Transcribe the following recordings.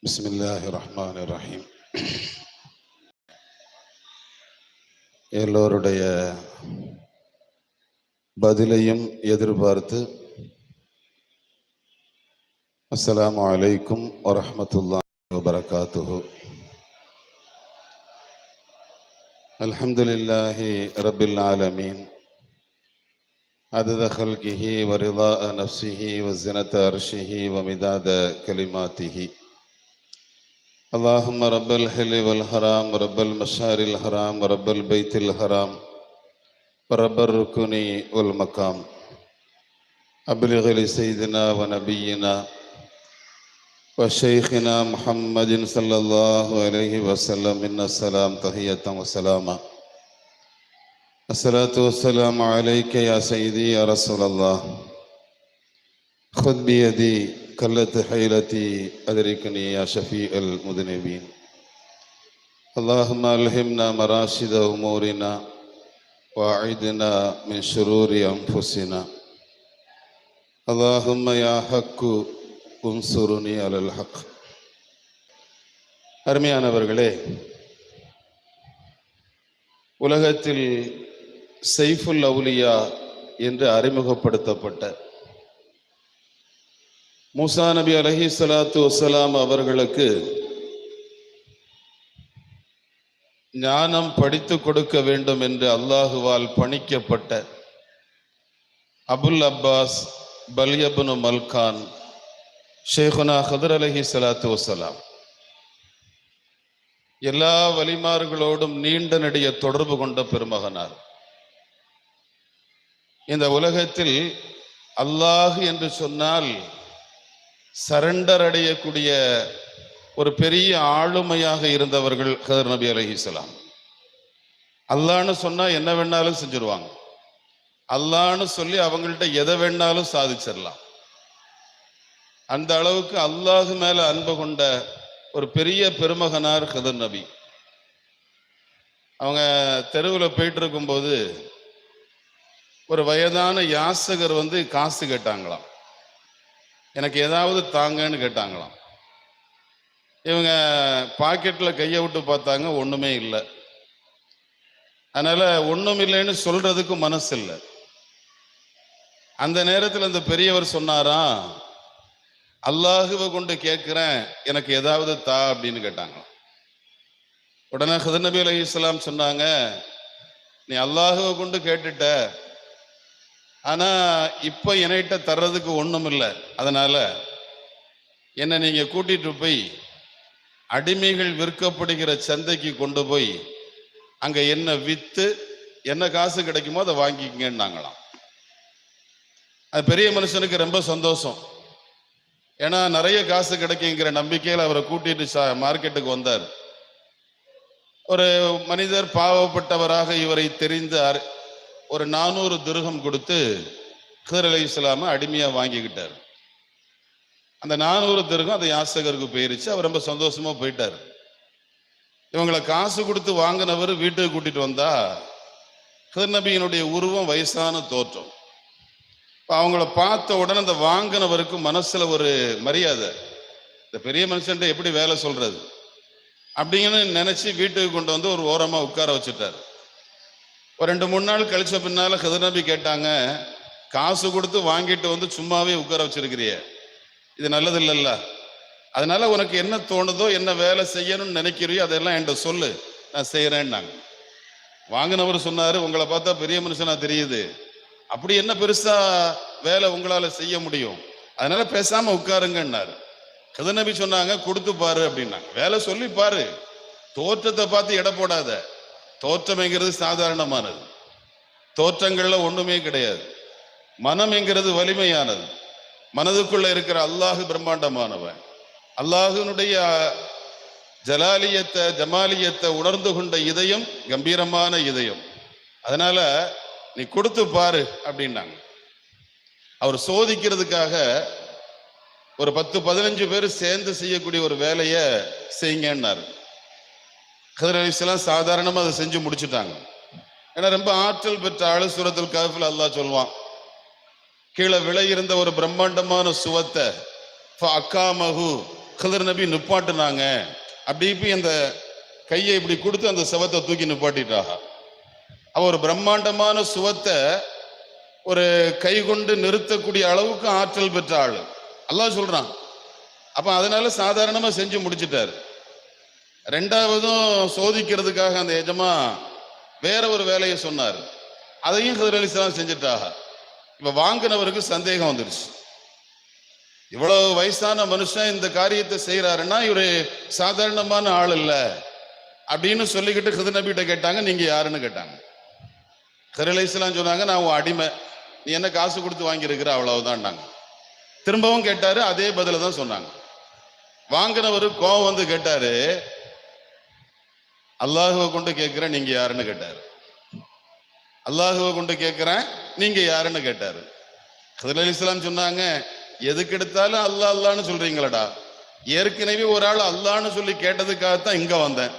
பிஸ்மில்லாஹி ரஹ்மான் ரஹீம். எல்லோருடைய பதிலையும் எதிர்பார்த்து அஸ்ஸலாமு அலைக்கும் வரஹ்மத்துல்லாஹி வபரகாத்துஹு. அல்ஹம்துலில்லாஹி ரப்பில் ஆலமீன் அதத ஹல்கிஹி வரிதாக நஃப்ஸிஹி வஸினத அர்ஷிஹி வமிதாத கலிமாத்திஹி. اللهم رب الحل والحرام رب المشعر الحرام رب البيت الحرام ورب الركن والمقام أبلغ لسيدنا ونبينا وشيخنا محمد صلى الله عليه وسلم إن السلام تحية وسلاما. الصلاة والسلام عليك يا سيدي يا رسول الله. خذ بيدي قلت حيلتي أدركني يا شفيع المذنبين. اللهم ألهمنا مراشد أمورنا وأعذنا من شرور أنفسنا. اللهم يا حق انصرني على الحق. அருமையானவர்களே, உலகத்தில் சைஃபுல் அவுலியா என்று அறிமுகப்படுத்தப்பட்ட மூசா நபி அலைஹி ஸலாத்து வஸ்ஸலாம் அவர்களுக்கு ஞானம் படித்து கொடுக்க வேண்டும் என்று அல்லாஹுவால் பணிக்கப்பட்ட அபுல் அப்பாஸ் பல்யபுனு மல்கான் ஷேகுனா ஹதர் அலைஹி ஸலாத்து வஸ்ஸலாம் எல்லா வலிமார்களோடும் நீண்ட நெடிய தொடர்பு கொண்ட பெருமகனார். இந்த உலகத்தில் அல்லாஹ் என்று சொன்னால் சரண்டர் அடையக்கூடிய ஒரு பெரிய ஆளுமையாக இருந்தவர்கள் ஹதர் நபி அலைஹிஸ்ஸலாம். அல்லான்னு சொன்னா என்ன வேணாலும் செஞ்சிருவாங்க. அல்லான்னு சொல்லி அவங்கள்ட்ட எதை வேணாலும் சாதிச்சிடலாம். அந்த அளவுக்கு அல்லாஹ் மேல அன்பு கொண்ட ஒரு பெரிய பெருமகனார் ஹதர் நபி. அவங்க தெருவில் போயிட்டு இருக்கும்போது ஒரு வயதான யாசகர் காசு கேட்டாங்களாம். எனக்கு ஏதாவது தாங்கன்னு கேட்டாங்களாம். இவங்க பாக்கெட்டில் கையை விட்டு பார்த்தாங்க, ஒன்றுமே இல்லை. அதனால ஒன்றும் இல்லைன்னு சொல்றதுக்கு மனசு இல்லை. அந்த நேரத்தில் அந்த பெரியவர் சொன்னாராம், அல்லாஹுவை கொண்டு கேட்கிறேன், எனக்கு ஏதாவது தா அப்படின்னு கேட்டாங்களாம். உடனே ஹதர் நபி அலைஹிஸ்ஸலாம் சொன்னாங்க, நீ அல்லாஹுவை கொண்டு கேட்டுட்ட, ஆனா இப்ப என்கிட்ட தர்றதுக்கு ஒண்ணும் இல்லை. அதனால என்னை நீங்க கூட்டிட்டு போய் அடிமைகள் விற்கப்படுகிற சந்தைக்கு கொண்டு போய் அங்க என்ன வித்து என்ன காசு கிடைக்குமோ அதை வாங்கிக்கங்கன்னாங்களாம். அது பெரிய மனுஷனுக்கு ரொம்ப சந்தோஷம். ஏன்னா நிறைய காசு கிடைக்குங்கிற நம்பிக்கையில் அவரை கூட்டிட்டு மார்க்கெட்டுக்கு வந்தார். ஒரு மனிதர் பாவப்பட்டவராக இவரை தெரிந்து ஒரு 400 திர்ஹம் கொடுத்து ஹதர் அலைஹிஸ்ஸலாம அடிமையா வாங்கிக்கிட்டார். அந்த 400 திர்ஹம் அந்த யாசகருக்கு போயிருச்சு. அவர் ரொம்ப சந்தோஷமா போயிட்டார். இவங்களை காசு கொடுத்து வாங்கினவர் வீட்டுக்கு கூட்டிட்டு வந்தா ஹதர் நபியினுடைய உருவம் வயசான தோற்றம். அவங்கள பார்த்த உடனே அந்த வாங்கினவருக்கு மனசுல ஒரு மரியாதை, இந்த பெரிய மனுஷன்ட்ட எப்படி வேலை சொல்றது அப்படிங்கன்னு நினைச்சு வீட்டுக்கு கொண்டு வந்து ஒரு ஓரமா உட்கார வச்சுட்டார். ஒரு 2-3 நாள் கழிச்ச பின்னால ஹதர் நபி கேட்டாங்க, காசு கொடுத்து வாங்கிட்டு வந்து சும்மாவே உட்கார வச்சிருக்கிறிய, இது நல்லது இல்லைல்ல. அதனால உனக்கு என்ன தோணுதோ, என்ன வேலை செய்யணும்னு நினைக்கிறியோ அதெல்லாம் என்கிட்ட சொல்லு, நான் செய்யறேன்னாங்க. வாங்கினவர் சொன்னாரு, உங்களை பார்த்தா பெரிய மனுஷனா தெரியுது, அப்படி என்ன பெருசா வேலை உங்களால செய்ய முடியும், அதனால பேசாம உட்காருங்கன்னாரு. ஹதர் நபி சொன்னாங்க, கொடுத்து பாரு அப்படின்னாங்க. வேலை சொல்லி பாரு, தோற்றத்தை பார்த்து எடை போடாத. தோற்றம்ங்கிறது சாதாரணமானது, தோற்றங்கள்ல ஒண்ணுமே கிடையாது. மனம் என்கிறது வலிமையானது. மனதுக்குள்ள இருக்கிற அல்லாஹு பிரம்மாண்டமானவன். அல்லாஹுனுடைய ஜலாலியத்தை ஜமாலியத்தை உணர்ந்து கொண்ட இதயம் கம்பீரமான இதயம். அதனால நீ கொடுத்து பாரு அப்படின்னாங்க. அவர் சோதிக்கிறதுக்காக ஒரு 10-15 பேர் சேர்ந்து செய்யக்கூடிய ஒரு வேலையை செய்யுங்கன்னாரு. ஹதர் அலைஹிஸ்ஸலாம் சாதாரணமா அதை செஞ்சு முடிச்சுட்டாங்க. ஏன்னா ரொம்ப ஆற்றல் பெற்ற ஆளு. சூரத்துல் கஹ்ஃப்ல அல்லாஹ் சொல்வான், கீழே விலை இருந்த ஒரு பிரம்மாண்டமான சுவத்தை ஹிதர் நபி நிப்பாட்டுனாங்க. அப்படி இப்படி அந்த கையை இப்படி கொடுத்து அந்த சுவத்தை தூக்கி நிப்பாட்டிட்டாங்க. அவ ஒரு பிரம்மாண்டமான சுவத்தை ஒரு கை கொண்டு நிறுத்தக்கூடிய அளவுக்கு ஆற்றல் பெற்ற ஆளு அல்லாஹ் சொல்றான். அப்ப அதனால சாதாரணமா செஞ்சு முடிச்சிட்டாரு. ரெண்டாவதும் சோதிக்கிறதுக்காக அந்த எஜமா வேற ஒரு வேலையை சொன்னார். அதையும் ஹிதர் அலைஹிஸ்ஸலாம் செஞ்சுட்டாங்க. இப்ப வாங்கினவருக்கு சந்தேகம் வந்துருச்சு. இவ்வளவு வயசான மனுஷன் இந்த காரியத்தை செய்யறாருன்னா இவரு சாதாரணமான ஆள் இல்ல அப்படின்னு சொல்லிக்கிட்டு ஹிதர் நபி கிட்ட கேட்டாங்க, நீங்க யாருன்னு கேட்டாங்க. ஹிதர் அலைஹிஸ்ஸலாம் சொன்னாங்க, நான் உன் அடிமை, நீ என்ன காசு கொடுத்து வாங்கியிருக்கிற அவ்வளவுதான். திரும்பவும் கேட்டாரு, அதே பதில தான் சொன்னாங்க. வாங்கினவரு கோவம் வந்து கேட்டாரு, அல்லாஹுவை கொண்டு கேட்கிறேன் நீங்க யாருன்னு கேட்டாரு. அல்லாஹுவை கொண்டு கேட்கிறேன் நீங்க யாருன்னு கேட்டாரு. ஹிதர் அலைஹிஸ்ஸலாம் சொன்னாங்க, எதுக்கு எடுத்தாலும் அல்லாஹ் அல்லான்னு சொல்றீங்களடா, ஏற்கனவே ஒரு ஆள் அல்லான்னு சொல்லி கேட்டதுக்காகத்தான் இங்க வந்தேன்.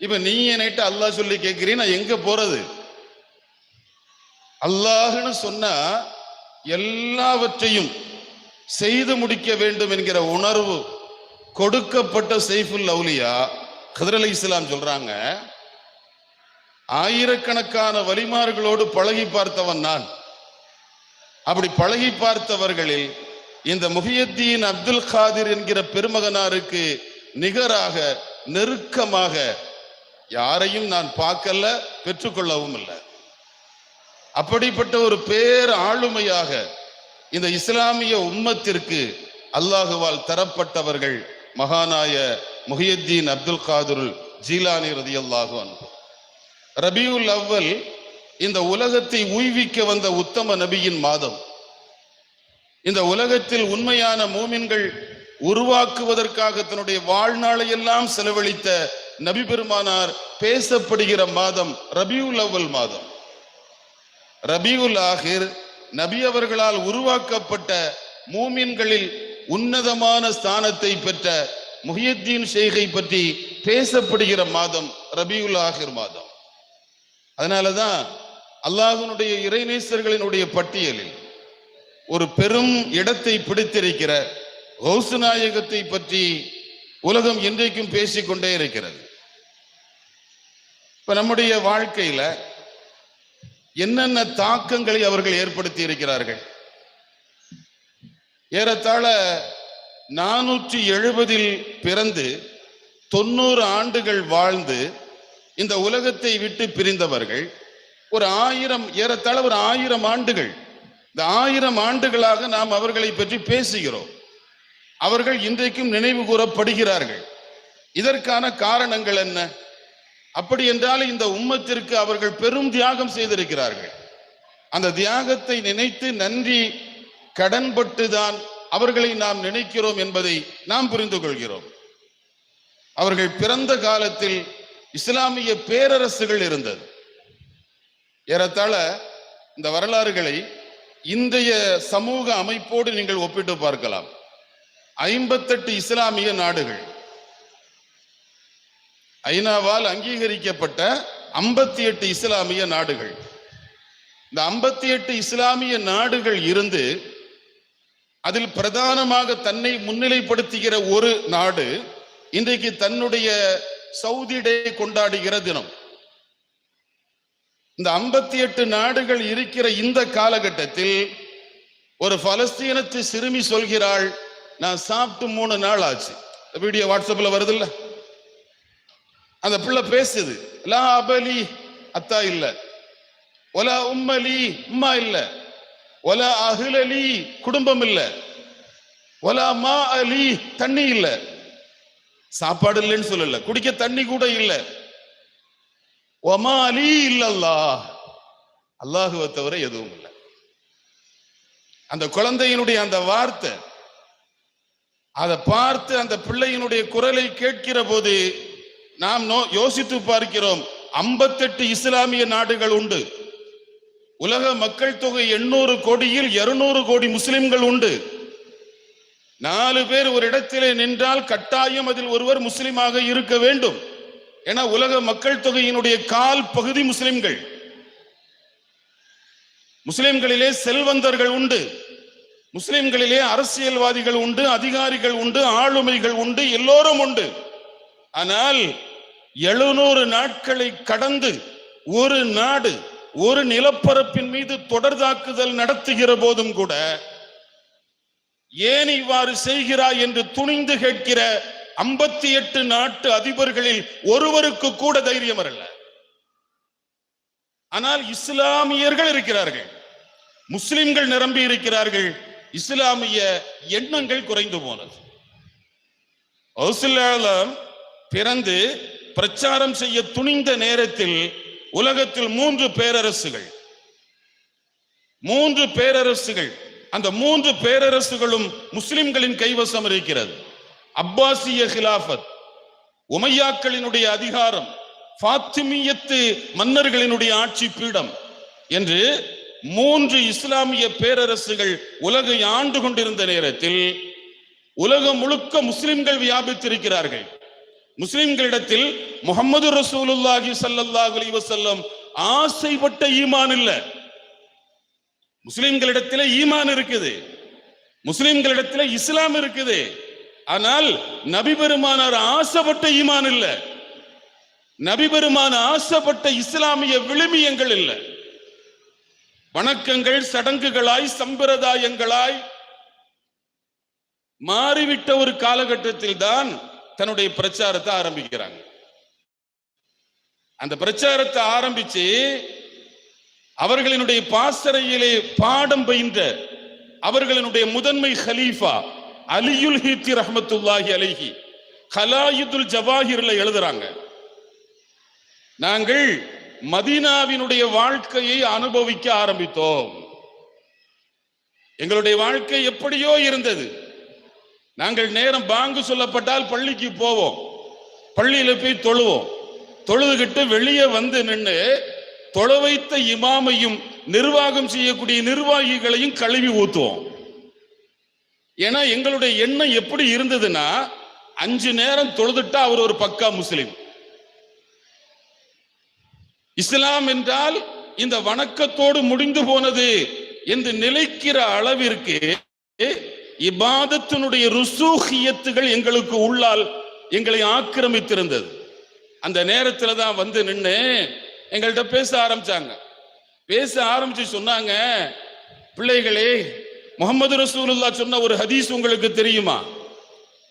இப்ப நீ என்கிட்ட அல்லாஹ் சொல்லி கேட்கிறீ, நான் எங்க போறது? அல்லாஹ்னு சொன்னா எல்லாவற்றையும் செய்து முடிக்க வேண்டும் என்கிற உணர்வு கொடுக்கப்பட்ட சைஃபுல் அவுலியா ஹிதர் அலைஹிஸ்ஸலாம் சொல்றாங்க, ஆயிரக்கணக்கான வலிமார்களோடு பழகி பார்த்தவன் நான். அப்படி பழகி பார்த்தவர்களில் இந்த முஹியத்தீன் அப்துல் காதிர் என்கிற பெருமகனாருக்கு நிகராக நெருக்கமாக யாரையும் நான் பார்க்கல, பெற்றுக்கொள்ளவும் இல்லை. அப்படிப்பட்ட ஒரு பேர் ஆளுமையாக இந்த இஸ்லாமிய உம்மத்திற்கு அல்லாஹுவால் தரப்பட்டவர்கள் மகானாய முஹியத்தீன் அப்துல் காதிர் ஜீலானி ரலியல்லாஹு அன்ஹு. ரபியுல் அவ்வல் இந்த உலகத்தை உய்விக்க வந்த உத்தம நபியின் மாதம். இந்த உலகத்தில் உண்மையான மூமின்கள் உருவாக்குவதற்காக தன்னுடைய வாழ்நாளை எல்லாம் செலவழித்த நபி பெருமானார் பேசப்படுகிற மாதம் ரபியுல் அவ்வல் மாதம். ரபியுல் ஆகிர் நபி அவர்களால் உருவாக்கப்பட்ட மூமின்களில் உன்னதமான ஸ்தானத்தை பெற்ற முஹியத்தீன் ஷேகை பற்றி பேசப்படுகிற மாதம் ரபியுல் ஆகிர் மாதம். அதனாலதான் அல்லாஹ்வினுடைய இறைநேசர்களினுடைய பட்டியலில் ஒரு பெரும் இடத்தை பிடித்திருக்கிற கௌஸ் நாயகத்தை பற்றி உலகம் இன்றைக்கும் பேசிக்கொண்டே இருக்கிறது. இப்ப நம்முடைய வாழ்க்கையில என்னென்ன தாக்கங்களை அவர்கள் ஏற்படுத்தி இருக்கிறார்கள்? ஏறத்தாழ 470 பிறந்து 90 ஆண்டுகள் வாழ்ந்து இந்த உலகத்தை விட்டு பிரிந்தவர்கள் ஒரு 1000, ஏறத்தாழ ஒரு 1000 ஆண்டுகள். இந்த 1000 ஆண்டுகளாக நாம் அவர்களை பற்றி பேசுகிறோம். அவர்கள் இன்றைக்கும் நினைவு கூறப்படுகிறார்கள். இதற்கான காரணங்கள் என்ன? அப்படி என்றால் இந்த உம்மத்திற்கு அவர்கள் பெரும் தியாகம் செய்திருக்கிறார்கள். அந்த தியாகத்தை நினைத்து நன்றி கடன்பட்டுதான் அவர்களை நாம் நினைக்கிறோம் என்பதை நாம் புரிந்து கொள்கிறோம். அவர்கள் பிறந்த காலத்தில் இஸ்லாமிய பேரரசுகள் இருந்தது. ஏறத்தாழ இந்த வரலாறுகளை இன்றைய சமூக அமைப்போடு நீங்கள் ஒப்பிட்டு பார்க்கலாம். 58 இஸ்லாமிய நாடுகள், ஐநாவால் அங்கீகரிக்கப்பட்ட 58 இஸ்லாமிய நாடுகள். இந்த 58 இஸ்லாமிய நாடுகள் இருந்து அதில் பிரதானமாக தன்னை முன்னிலைப்படுத்துகிற ஒரு நாடு இன்றைக்கு தன்னுடைய சவுதி டே கொண்டாடுகிற தினம். இந்த 58 நாடுகள் இருக்கிற இந்த காலகட்டத்தில் ஒரு பலஸ்தீனத்து சிறுமி சொல்கிறாள், நான் சாப்பிட்டு 3 நாள் ஆச்சு. வீடியோ வாட்ஸ்அப்ல வருது இல்ல, அந்த பிள்ளை பேசுது. லா அபலி அத்தா இல்ல, ஒலா உம்மலி உம்மா இல்ல, ஒலா அஹ்லலி குடும்பம் இல்ல, ஒலா மா அலி தண்ணி இல்ல. சாப்பாடு இல்லைன்னு சொல்லல, குடிக்க தண்ணி கூட இல்ல. ஒமா அலி இல்லல்லா, அல்லாஹுவை தவிர எதுவும் இல்லை. அந்த குழந்தையினுடைய அந்த வார்த்தை, அதை பார்த்து அந்த பிள்ளையினுடைய குரலை கேட்கிற போது நாம் யோசித்து பார்க்கிறோம். 58 இஸ்லாமிய நாடுகள் உண்டு. உலக மக்கள் தொகை 800 கோடியில் 200 கோடி முஸ்லிம்கள் உண்டு. 4 பேர் ஒரு இடத்திலே நின்றால் கட்டாயம் அதில் ஒருவர் முஸ்லிமாக இருக்க வேண்டும். ஏன்னா உலக மக்கள் தொகையினுடைய 1/4 பகுதி முஸ்லிம்கள். முஸ்லிம்களிலே செல்வந்தர்கள் உண்டு, முஸ்லிம்களிலே அரசியல்வாதிகள் உண்டு, அதிகாரிகள் உண்டு, ஆளுமைகள் உண்டு, எல்லோரும் உண்டு. ஆனால் 700 நாட்களை கடந்து ஒரு நாடு ஒரு நிலப்பரப்பின் மீது தொடர் தாக்குதல் நடத்துகிற போதும் கூட ஏன் இவ்வாறு செய்கிறாய் என்று துணிந்து கேட்கிற 58 நாட்டு அதிபர்களில் ஒருவருக்கு கூட தைரியம் வரல. ஆனால் இஸ்லாமியர்கள் இருக்கிறார்கள், முஸ்லிம்கள் நிரம்பி இருக்கிறார்கள். இஸ்லாமிய எண்ணங்கள் குறைந்து போனது. பிறந்து பிரச்சாரம் செய்ய துணிந்த நேரத்தில் உலகத்தில் 3 பேரரசுகள், அந்த 3 பேரரசுகளும் முஸ்லிம்களின் கைவசம் இருக்கிறது. அப்பாசிய கிலாஃபத், உமையாக்களினுடைய அதிகாரம், ஃபாத்திமியத்து மன்னர்களினுடைய ஆட்சி பீடம் என்று 3 இஸ்லாமிய பேரரசுகள் உலகை ஆண்டு கொண்டிருந்த நேரத்தில் உலகம் முழுக்க முஸ்லிம்கள் வியாபித்திருக்கிறார்கள். முஸ்லிம்களிடத்தில் முஹம்மது ரசூலுல்லாஹி ஸல்லல்லாஹு அலைஹி வஸல்லம் ஆசைப்பட்ட ஈமான் இல்ல. முஸ்லிம்களிடத்தில் ஈமான் இருக்குது, முஸ்லிம்களிடத்தில் இஸ்லாம் இருக்குது. ஆனால் நபி பெருமானார் ஆசைப்பட்ட ஈமான் இல்ல, நபி பெருமான ஆசைப்பட்ட இஸ்லாமிய விழுமியங்கள் இல்ல. வணக்கங்கள் சடங்குகளாய் சம்பிரதாயங்களாய் மாறிவிட்ட ஒரு காலகட்டத்தில் தான் தன்னுடைய பிரச்சாரத்தை ஆரம்பிக்கிறாங்க. அந்த பிரச்சாரத்தை ஆரம்பிச்சு அவர்களினுடைய பாசறையிலே பாடம் பயின்ற அவர்களினுடைய முதன்மை ஹலீஃபா அலியுல் ஹீத்தி ரஹ்மத்துல்லாஹி அலைஹி கலாயிதுல் ஜவாஹிர்ல எழுதுறாங்க, நாங்கள் மதீனாவினுடைய வாழ்க்கையை அனுபவிக்க ஆரம்பித்தோம். எங்களுடைய வாழ்க்கை எப்படியோ இருந்தது. நாங்கள் நேரம் பாங்கு சொல்லப்பட்டால் பள்ளிக்கு போவோம், பள்ளியில போய் தொழுவோம், தொழுதுகிட்டு வெளியே வந்து நின்று தொழ வைத்த இமாமையும் நிர்வாகம் செய்யக்கூடிய நிர்வாகிகளையும் கழுவி ஊத்துவோம். ஏன்னா எங்களுடைய எண்ணம் எப்படி இருந்ததுன்னா 5 நேரம் தொழுதுட்டா அவர் ஒரு பக்கா முஸ்லிம். இஸ்லாம் என்றால் இந்த வணக்கத்தோடு முடிந்து போனது என்று நிலைக்கிற அளவிற்கு இபாதத்தினுடைய ருசூஹியத்துகள் எங்களுக்கு உள்ளால் எங்களை ஆக்கிரமித்திருந்தது. அந்த நேரத்துல தான் வந்து நின்று எங்கள்கிட்ட பேச ஆரம்பிச்சாங்க. பேச ஆரம்பிச்சு சொன்னாங்க, பிள்ளைகளே, முஹம்மது ரசூலுல்லாஹ் சொன்ன ஒரு ஹதீஸ் உங்களுக்கு தெரியுமா?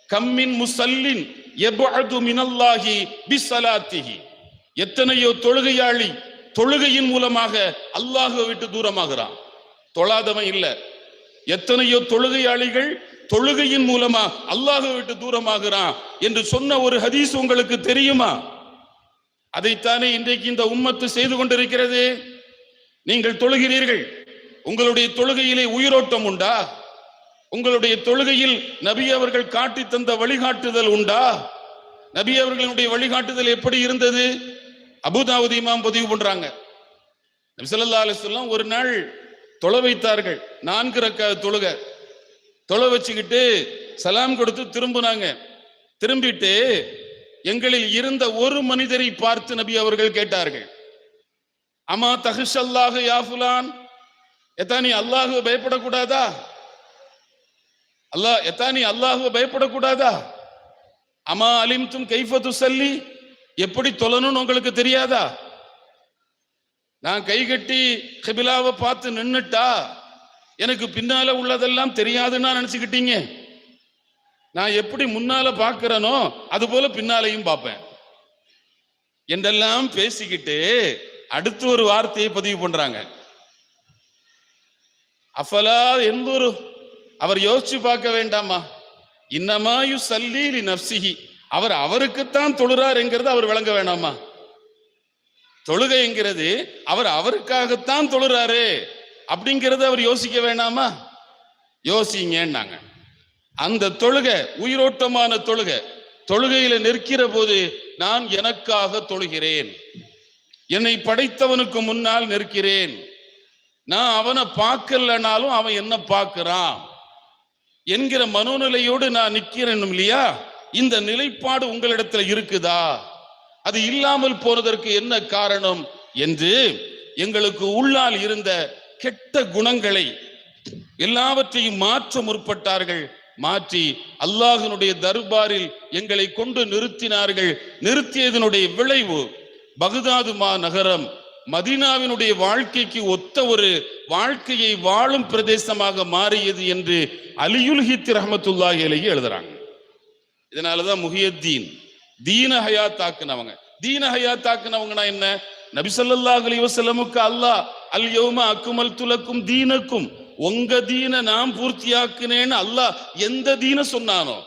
கம்மின் முஸல்லின் யப்அது மினல்லாஹி பிஸலாத்திஹி, எத்தனையோ தொழுகையாளி தொழுகையின் மூலமாக அல்லாஹ்வை விட்டு தூரமாகிறான். தொழாதவன் இல்ல, எத்தனையோ தொழுகையாளிகள் தொழுகையின் மூலமா அல்லாஹ்வை விட்டு தூரமாகிறான் என்று சொன்ன ஒரு ஹதீஸ் உங்களுக்கு தெரியுமா? அதைத்தானே இன்றைக்கு இந்த உம்மத்து செய்து கொண்டிருக்கிறது. நீங்கள் தொழுகிறீர்கள், உங்களுடைய தொழுகையிலே உயிரோட்டம் உண்டா? உங்களுடைய தொழுகையில் நபி அவர்கள் காட்டி தந்த வழிகாட்டுதல் உண்டா? நபி அவர்களுடைய வழிகாட்டுதல் எப்படி இருந்தது? அபூதாவூத் இமாம் பதிவு பண்றாங்க, நபி ஸல்லல்லாஹு அலைஹி வஸல்லம் ஒரு நாள் தொழ வைத்தார்கள். 4 ரக்காத் தொழுகை தொழ வச்சுக்கிட்டு சலாம் கொடுத்து திரும்பினாங்க. திரும்பிட்டு எங்களில் இருந்த ஒரு மனிதரை பார்த்து நபி அவர்கள் கேட்டார்கள், அமா தஹ்ஷல்லாஹ யா ஃபுலான், எத்தானி அல்லாஹ்வை பயப்படக்கூடாதா? எத்தானி அல்லாஹ்வை பயப்படக்கூடாதா? அமா அலிம்தும் கைஃப துஸல்லி, எப்படி தொழணும்னு உங்களுக்கு தெரியாதா? நான் கை கட்டி கிபிலாவை பார்த்து நின்னுட்டா எனக்கு பின்னால உள்ளதெல்லாம் தெரியாதுன்னா நினைச்சுக்கிட்டீங்க. நான் எப்படி முன்னால பார்க்கிறேனோ அது போல பின்னாலையும் பார்ப்பேன் என்றெல்லாம் பேசிக்கிட்டு அடுத்து ஒரு வார்த்தையை பதிவு பண்றாங்க, அஃபலா எந்தொரு, அவர் யோசிச்சு பார்க்க வேண்டாமா? இன்னமாயு சல்லீலி நஃப்ஸிஹி, அவர் அவருக்குத்தான் தொழுறார் என்கிறது அவர் விளங்க வேணாமா? தொழுகை என்கிறது அவர் அவருக்காகத்தான் தொழுறாரு அப்படிங்கிறது அவர் யோசிக்க வேணாமா? யோசிங்கன்னாங்க. அந்த தொழுகை உயிரோட்டமான தொழுகை, தொழுகையில நிற்கிற போது நான் எனக்காக தொழுகிறேன், என்னை படைத்தவனுக்கு முன்னால் நிற்கிறேன், நான் அவனை பார்க்கலனாலும் அவன் என்ன பார்க்கிறான் என்கிற மனோநிலையோடு நான் நிற்கிறேன் இல்லையா? இந்த நிலைப்பாடு உங்களிடத்துல இருக்குதா? அது இல்லாமல் போனதற்கு என்ன காரணம் என்று எங்களுக்கு உள்ளால் இருந்த கெட்ட குணங்களை எல்லாவற்றையும் மாற்ற முற்பட்டார்கள். மாற்றி அல்லாஹ்வினுடைய தர்பாரில் எங்களை கொண்டு நிறுத்தினார்கள். நிறுத்தியதனுடைய விளைவு பக்தாது நகரம் மதீனாவினுடைய வாழ்க்கைக்கு ஒத்த ஒரு வாழ்க்கையை வாழும் பிரதேசமாக மாறியது என்று அலியுல் ஹித் ரஹ்மத்துல்லாஹி அலைஹி எழுதுறாங்க. இதனாலதான் முஹியத்தீன் தீன ஹயாத்தாக்குனவங்க. தீன ஹயாத்தாக்குனவங்கன்னா என்ன? நபி ஸல்லல்லாஹு அலைஹி வஸல்லமுக்கு அல்லாஹ் அல் யௌம அக்மல்து லக்கும் தீனக்கும், உங்க தீன நாம் பூர்த்தியாக்குனேன்னு அல்லாஹ் எந்த தீன சொன்னானோ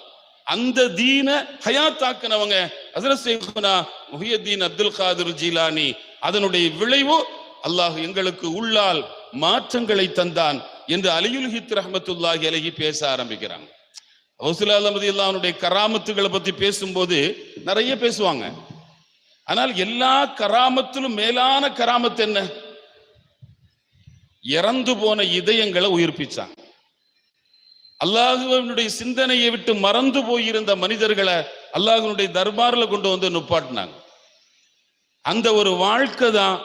அந்த தீன ஹயாத்தாக்குனவங்க ஹஜ்ரத் ஷைഖுனா முஹியத்தீன் அப்துல் காதிர் ஜீலானி. அதனுடைய விளைவு அல்லாஹ் எங்களுக்கு உள்ளால் மாற்றங்களை தந்தான் என்று அலியுல் ஹித் ரஹ்மத்துல்லாஹி அலைஹி பேச ஆரம்பிக்கிறாங்க. கௌசுல் ஆலம் ரலியல்லாஹு கராமத்துகளை பத்தி பேசும்போது நிறைய பேசுவாங்க. ஆனால் எல்லா கராமத்திலும் மேலான கராமத்து என்ன? இறந்து போன இதயங்களை உயிர்ப்பிச்சாங்க. அல்லாஹ்வினுடைய சிந்தனையை விட்டு மறந்து போயிருந்த மனிதர்களை அல்லாஹ்வினுடைய தர்பார்ல கொண்டு வந்து நுப்பாட்டினாங்க. அந்த ஒரு வாழ்க்கை தான்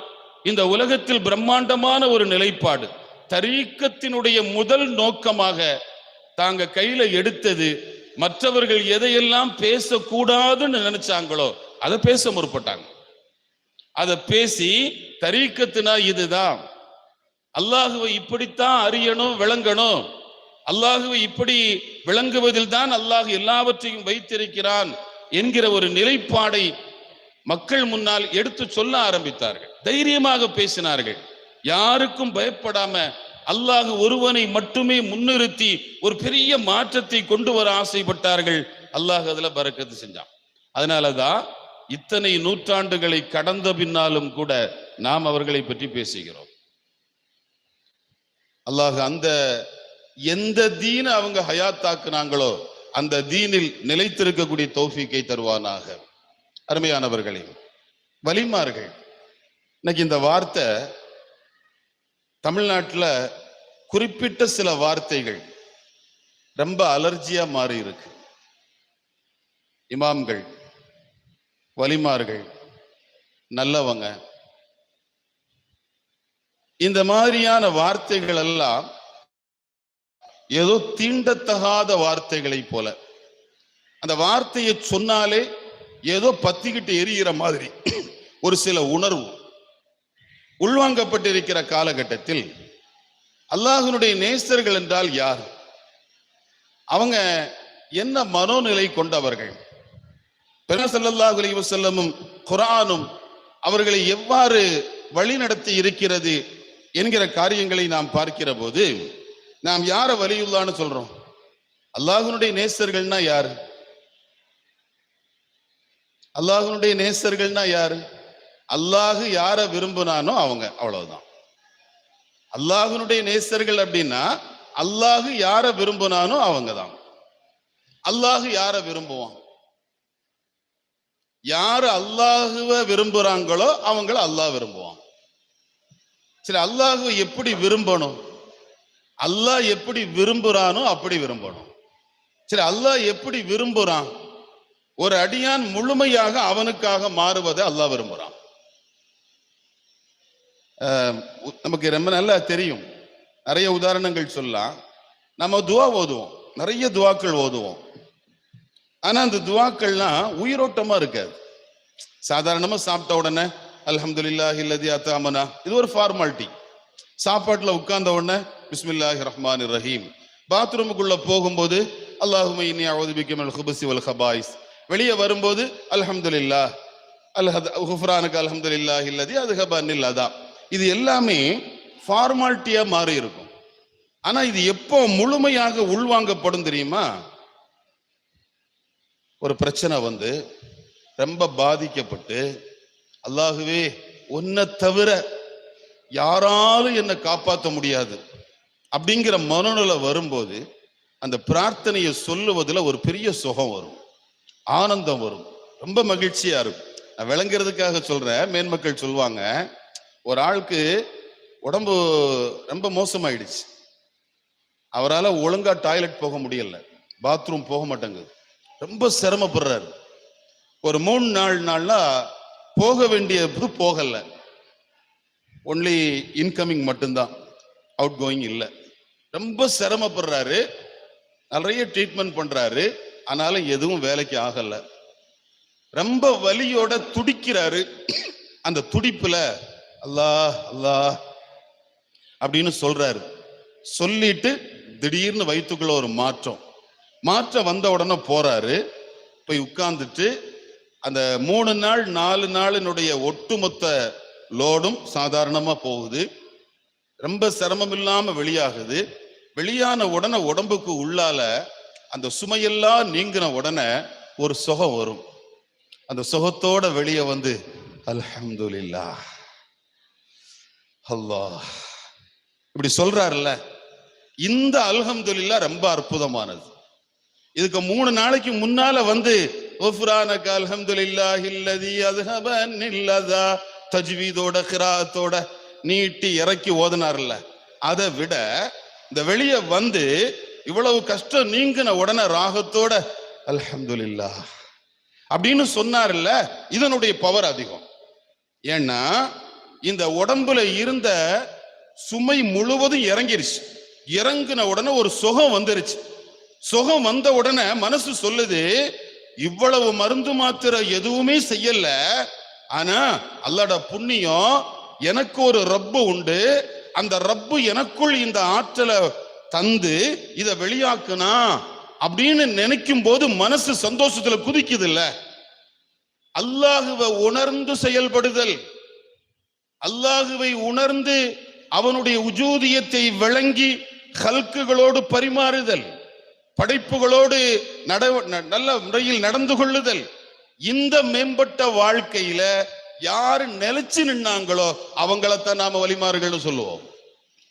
இந்த உலகத்தில் பிரம்மாண்டமான ஒரு நிலைப்பாடு. தரீக்கத்தினுடைய முதல் நோக்கமாக தாங்க கையில எடுத்தது மற்றவர்கள் எதையெல்லாம் பேசக்கூடாதுன்னு நினைச்சாங்களோ அதை பேச முற்பட்டாங்க. அதை பேசி தரீக்கத்துனா இதுதான், அல்லாஹுவை இப்படித்தான் அறியணும் விளங்கணும், அல்லாஹுவை இப்படி விளங்குவதில் தான் அல்லாஹ் எல்லாவற்றையும் வைத்திருக்கிறான் என்கிற ஒரு நிலைப்பாடை மக்கள் முன்னால் எடுத்து சொல்ல ஆரம்பித்தார்கள். தைரியமாக பேசினார்கள். யாருக்கும் பயப்படாம அல்லாஹ் ஒருவனை மட்டுமே முன்னிறுத்தி ஒரு பெரிய மாற்றத்தை கொண்டு வர ஆசைப்பட்டார்கள். அல்லாஹ் அதுல பரக்கத்து செஞ்சான். அதனாலதான் இத்தனை நூற்றாண்டுகளை கடந்த பின்னாலும் கூட நாம் அவர்களை பற்றி பேசுகிறோம். அல்லாஹ் அந்த எந்த தீன அவங்க ஹயாத்தாக்குனாங்களோ அந்த தீனில் நிலைத்திருக்கக்கூடிய தௌஃபீக்கை தருவானாக. அருமையானவர்களே, வலிமார்கள், இன்னைக்கு இந்த வார்த்தை தமிழ்நாட்டில் குறிப்பிட்ட சில வார்த்தைகள் ரொம்ப அலர்ஜியா மாறி இருக்கு. இமாம்கள், வலிமார்கள், நல்லவங்க, இந்த மாதிரியான வார்த்தைகள் எல்லாம் ஏதோ தீண்டத்தகாத வார்த்தைகளை போல, அந்த வார்த்தையை சொன்னாலே ஏதோ பத்திக்கிட்டு எரிகிற மாதிரி ஒரு சில உணர்வு உள்வாங்கப்பட்டிருக்கிற காலகட்டத்தில் அல்லாஹ்வினுடைய நேசர்கள் என்றால் யார்? அவங்க என்ன மனோநிலை கொண்டவர்கள்? பெருமானார் ஸல்லல்லாஹு அலைஹி வஸல்லமும் குர்ஆனும் அவர்களை எவ்வாறு வழிநடத்தி இருக்கிறது என்கிற காரியங்களை நாம் பார்க்கிற போது நாம் யார வலியுல்லான்னு சொல்றோம்? அல்லாஹ்வினுடைய நேசர்கள்னா யாரு? அல்லாஹ்வினுடைய நேசர்கள்னா யாரு? அல்லாஹ் யார விரும்பினானோ அவங்க, அவ்வளவுதான். அல்லாஹ்வினுடைய நேசர்கள் அப்படின்னா அல்லாஹ் யார விரும்பினானோ அவங்க தான். அல்லாஹ் யார விரும்புவான்? யாரு அல்லாஹுவை விரும்புறாங்களோ அவங்கள அல்லாஹ் விரும்புவான். சரி, அல்லாஹுவை எப்படி விரும்பணும்? அல்லாஹ் எப்படி விரும்புறானோ அப்படி விரும்பணும். சரி, அல்லாஹ் எப்படி விரும்புறான்? ஒரு அடியான் முழுமையாக அவனுக்காக மாறுவதை அல்லாஹ் விரும்புறான். நமக்கு ரொம்ப நல்லா தெரியும், நிறைய உதாரணங்கள் சொல்லலாம். நம்ம துவா ஓதுவோம், நிறைய துவாக்கள் ஓதுவோம். ஆனா அந்த துவாக்கள்லாம் உயிரோட்டமா இருக்காது. சாதாரணமா சாப்பிட்ட உடனே அல்ஹம்துலில்லாஹி அல்லதி அத்தாமனா, இது ஒரு ஃபார்மாலிட்டி. சாப்பாட்டுல உட்கார்ந்த உடனே பிஸ்மில்லாஹிர் ரஹ்மானிர் ரஹீம். பாத்ரூமுக்குள்ள போகும்போது அல்லாஹும்ம இன்னி அஊது பிக்க மினல் குபுஸி வல் கபாயிஸ். வெளியே வரும்போது அல்ஹம்துலில்லாஹ் குஃப்ரானுக்கு அல்ஹம்துலில்லாஹி அல்லதி அதுஹப அனில் அதா. இது எல்லாமே ஃபார்மாலிட்டியா மாறி இருக்கும். ஆனா இது எப்போ முழுமையாக உள்வாங்கப்படும் தெரியுமா? ஒரு பிரச்சனை வந்து ரொம்ப பாதிக்கப்பட்டு அல்லாஹுவே உன்னை தவிர யாராலும் என்னை காப்பாற்ற முடியாது அப்படிங்கிற மனநிலை வரும்போது அந்த பிரார்த்தனையை சொல்லுவதுல ஒரு பெரிய சுகம் வரும், ஆனந்தம் வரும், ரொம்ப மகிழ்ச்சியா இருக்கும். நான் விளங்குறதுக்காக சொல்றேன். மேன்மக்கள் சொல்லுவாங்க, ஒரு ஆளுக்கு உடம்பு ரொம்ப மோசமாயிடுச்சு, அவரால் ஒழுங்கா டாய்லெட் போக முடியல, பாத்ரூம் போக மாட்டேங்குது, ரொம்ப சிரமப்படுறாரு. ஒரு 3-4 நாள்ல போக வேண்டியது போகல, ஒன்லி இன்கமிங் மட்டும்தான், அவுட் கோயிங் இல்லை. ரொம்ப சிரமப்படுறாரு, நிறைய ட்ரீட்மெண்ட் பண்றாரு, ஆனாலும் எதுவும் வேலைக்கு ஆகல. ரொம்ப வலியோட துடிக்கிறாரு. அந்த துடிப்புல அல்லாஹ் அல்லாஹ் அப்படின்னு சொல்றாரு. சொல்லிட்டு திடீர்னு வயிற்றுக்குள்ள ஒரு மாற்றம் வந்த உடனே போறாரு. போய் உட்கார்ந்துட்டு அந்த 3 நாள் 4 நாளினுடைய ஒட்டுமொத்த லோடும் சாதாரணமா போகுது. ரொம்ப சிரமம் இல்லாம வெளியாகுது. வெளியான உடனே உடம்புக்கு உள்ளால அந்த சுமையெல்லாம் நீங்கின உடனே ஒரு சுகம் வரும். அந்த சுகத்தோட வெளியே வந்து அல்ஹம்துலில்லாஹ் அல்லாஹ் இப்படி சொல்றாருல்ல, இந்த அல்ஹம்துலில்லாஹ் ரொம்ப அற்புதமானது. இதுக்கு 3 நாளைக்கு முன்னால வந்து குஃப்ரானக அல்ஹம்துலில்லாஹில்லதி அஸ்ஹப அன்னில்லதா தஜ்வீதோட கிராஅத்தோட நீட்டி இறக்கி ஓதுனார்ல, அதை விட இந்த வெளியே வந்து இவ்வளவு கஷ்டம் நீங்கின உடனே ராகத்தோட அல்ஹம்துலில்லாஹ் அப்படின்னு சொன்னார்ல, இதனுடைய பவர் அதிகம். ஏன்னா இந்த உடம்புல இருந்த சுமை முழுவதும் இறங்கிருச்சு. இறங்கின உடனே ஒரு சுகம் வந்துருச்சு. சுகம் வந்த உடனே மனசு சொல்லுது, இவ்வளவு மருந்து மாத்திரை எதுவுமே செய்யல, ஆனா அல்லாஹ்ட புண்ணியம், எனக்கு ஒரு ரப்பு உண்டு, அந்த ரப்பு எனக்குள் இந்த ஆற்றலை தந்து இதை வெளியாக்குனா அப்படின்னு நினைக்கும் போது மனசு சந்தோஷத்துல குதிக்குது இல்ல. அல்லாஹுவை உணர்ந்து செயல்படுதல், அல்லாஹுவை உணர்ந்து அவனுடைய உஜூதியத்தை விளங்கி ஹல்குகளோடு பரிமாறுதல், படைப்புகளோடு நல்ல முறையில் நடந்து கொள்ளுதல், இந்த மேம்பட்ட வாழ்க்கையில யாரு நிலைச்சு நின்னாங்களோ அவங்களைத்தான் நாம வலிமார்கள் சொல்லுவோம்.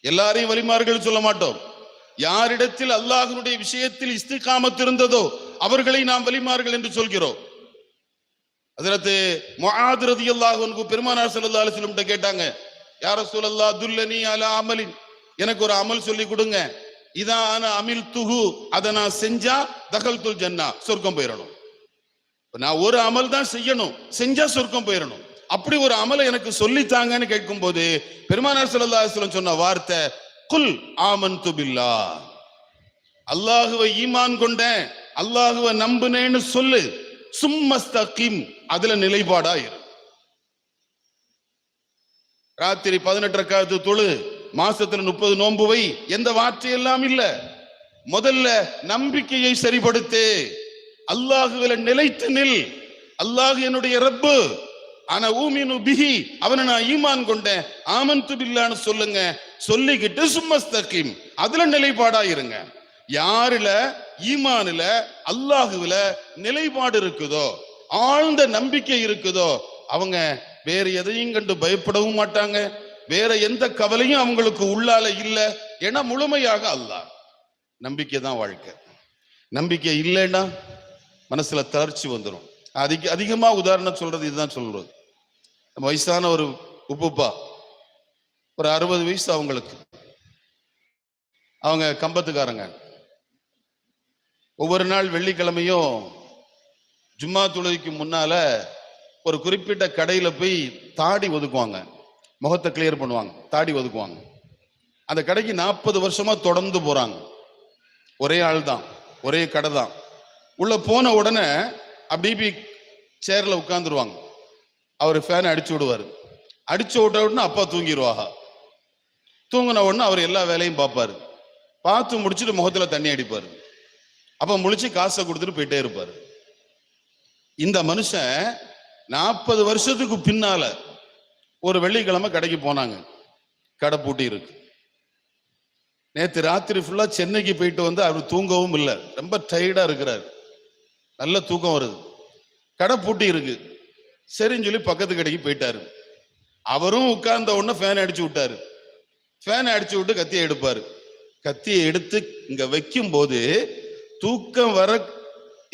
எல்லாரையும் வலிமார்கள் சொல்ல மாட்டோம். யாரிடத்தில் அல்லாஹ்வுடைய விஷயத்தில் இஸ்திகாமத் இருந்ததோ அவர்களை நாம் வலிமார்கள் என்று சொல்கிறோம். ஹஜ்ரத் முஆத் ரலியல்லாஹு அன்ஹு பெருமானார் ஸல்லல்லாஹு அலைஹி வஸல்லம் கேட்டாங்க, யா ரசூலல்லாஹ் துல்லனி அலா அமலின், எனக்கு ஒரு அமல் சொல்லி கொடுங்க, இதா அன அமில்துஹு, அதை நான் செஞ்சா தகல்துல் ஜன்னா, சொர்க்கம் போயிடணும். நான் ஒரு அமல் தான் செய்யணும், செஞ்சா சொர்க்கம் போயிடணும். அப்படி ஒரு அமலை எனக்கு சொல்லித்தாங்கன்னு கேட்கும் போது பெருமானார் ஸல்லல்லாஹு அலைஹி வஸல்லம் சொன்ன வார்த்தை குல் ஆமன்து பில்லாஹ், அல்லாஹுவை ஈமான் கொண்டேன், அல்லாஹுவை நம்புனேன்னு சொல்லு, சும்மஸ்தகிம், அதுல நிலைப்பாடா இரு. ராத்திரி 18 ரக்காத்து தொழு, மாசத்துல 30 நோன்பு வை, எந்த வார்த்தை எல்லாம் இல்ல. முதல்ல நம்பிக்கையை சரிபடுத்து, அல்லாஹுவில நிலைத்து நில். அல்லாஹ் என்னுடைய ரப்பு, ஆனா ஊமினு பிஹி, அவனை நான் ஈமான் கொண்டேன், ஆமன்து பில்லான்னு சொல்லுங்க. சொல்லிக்கிட்டு சும்மஸ்தகிம், அதுல நிலைப்பாடா இருங்க. யாருல ஈமானுல அல்லாஹுவில நிலைப்பாடு இருக்குதோ, ஆழ்ந்த நம்பிக்கை இருக்குதோ, அவங்க வேற எதையும் கண்டு பயப்படவும் மாட்டாங்க, வேற எந்த கவலையும் அவங்களுக்கு உள்ளால இல்ல. ஏன்னா முழுமையாக அல்லாஹ். நம்பிக்கை தான் வாழ்க்கை. நம்பிக்கை இல்லைன்னா மனசுல தளர்ச்சி வந்துடும். அதிகமா உதாரணம் சொல்றது இதுதான் சொல்றது. நம்ம வயசான ஒரு உப்புப்பா, ஒரு 60 வயசு அவங்களுக்கு, அவங்க கம்பத்துக்காரங்க. ஒவ்வொரு நாள் வெள்ளிக்கிழமையும் ஜும்மா தொழுகைக்கு முன்னால ஒரு குறிப்பிட்ட கடையில போய் தாடி ஒதுக்குவாங்க, முகத்தை கிளியர் பண்ணுவாங்க, தாடி ஒதுக்குவாங்க. அந்த கடைக்கு 40 வருஷமா தொடர்ந்து போறாங்க. ஒரே ஆள் தான், ஒரே கடை தான். உள்ள போன உடனே அப்படி சேர்ல உட்கார்ந்துருவாங்க. அவர் ஃபேனை அடிச்சு விடுவாரு. அடிச்சு விட்ட உடனே அப்பா தூங்கிடுவாங்க. தூங்கின உடனே அவர் எல்லா வேலையும் பார்ப்பாரு. பார்த்து முடிச்சுட்டு முகத்துல தண்ணி அடிப்பாரு. அப்ப முழிச்சு காசை கொடுத்துட்டு போயிட்டே இருப்பாரு. இந்த மனுஷன் 40 வருஷத்துக்கு பின்னால ஒரு வெள்ளிக்கிழமை கடைக்கு போனாங்க. கடை பூட்டி இருக்கு. நேற்று ராத்திரி ஃபுல்லா சென்னைக்கு போயிட்டு வந்து அவர் தூங்கவும் இல்லை, ரொம்ப டயர்டா இருக்கிறார், நல்ல தூக்கம் வருது, கடை பூட்டி இருக்கு. சரின்னு சொல்லி பக்கத்து கடைக்கு போயிட்டாரு. அவரும் உட்கார்ந்த உடனே ஃபேன் அடிச்சு விட்டாரு. ஃபேன் அடிச்சு விட்டு கத்தியை எடுப்பாரு. கத்தியை எடுத்து இங்க வைக்கும் போது தூக்கம் வர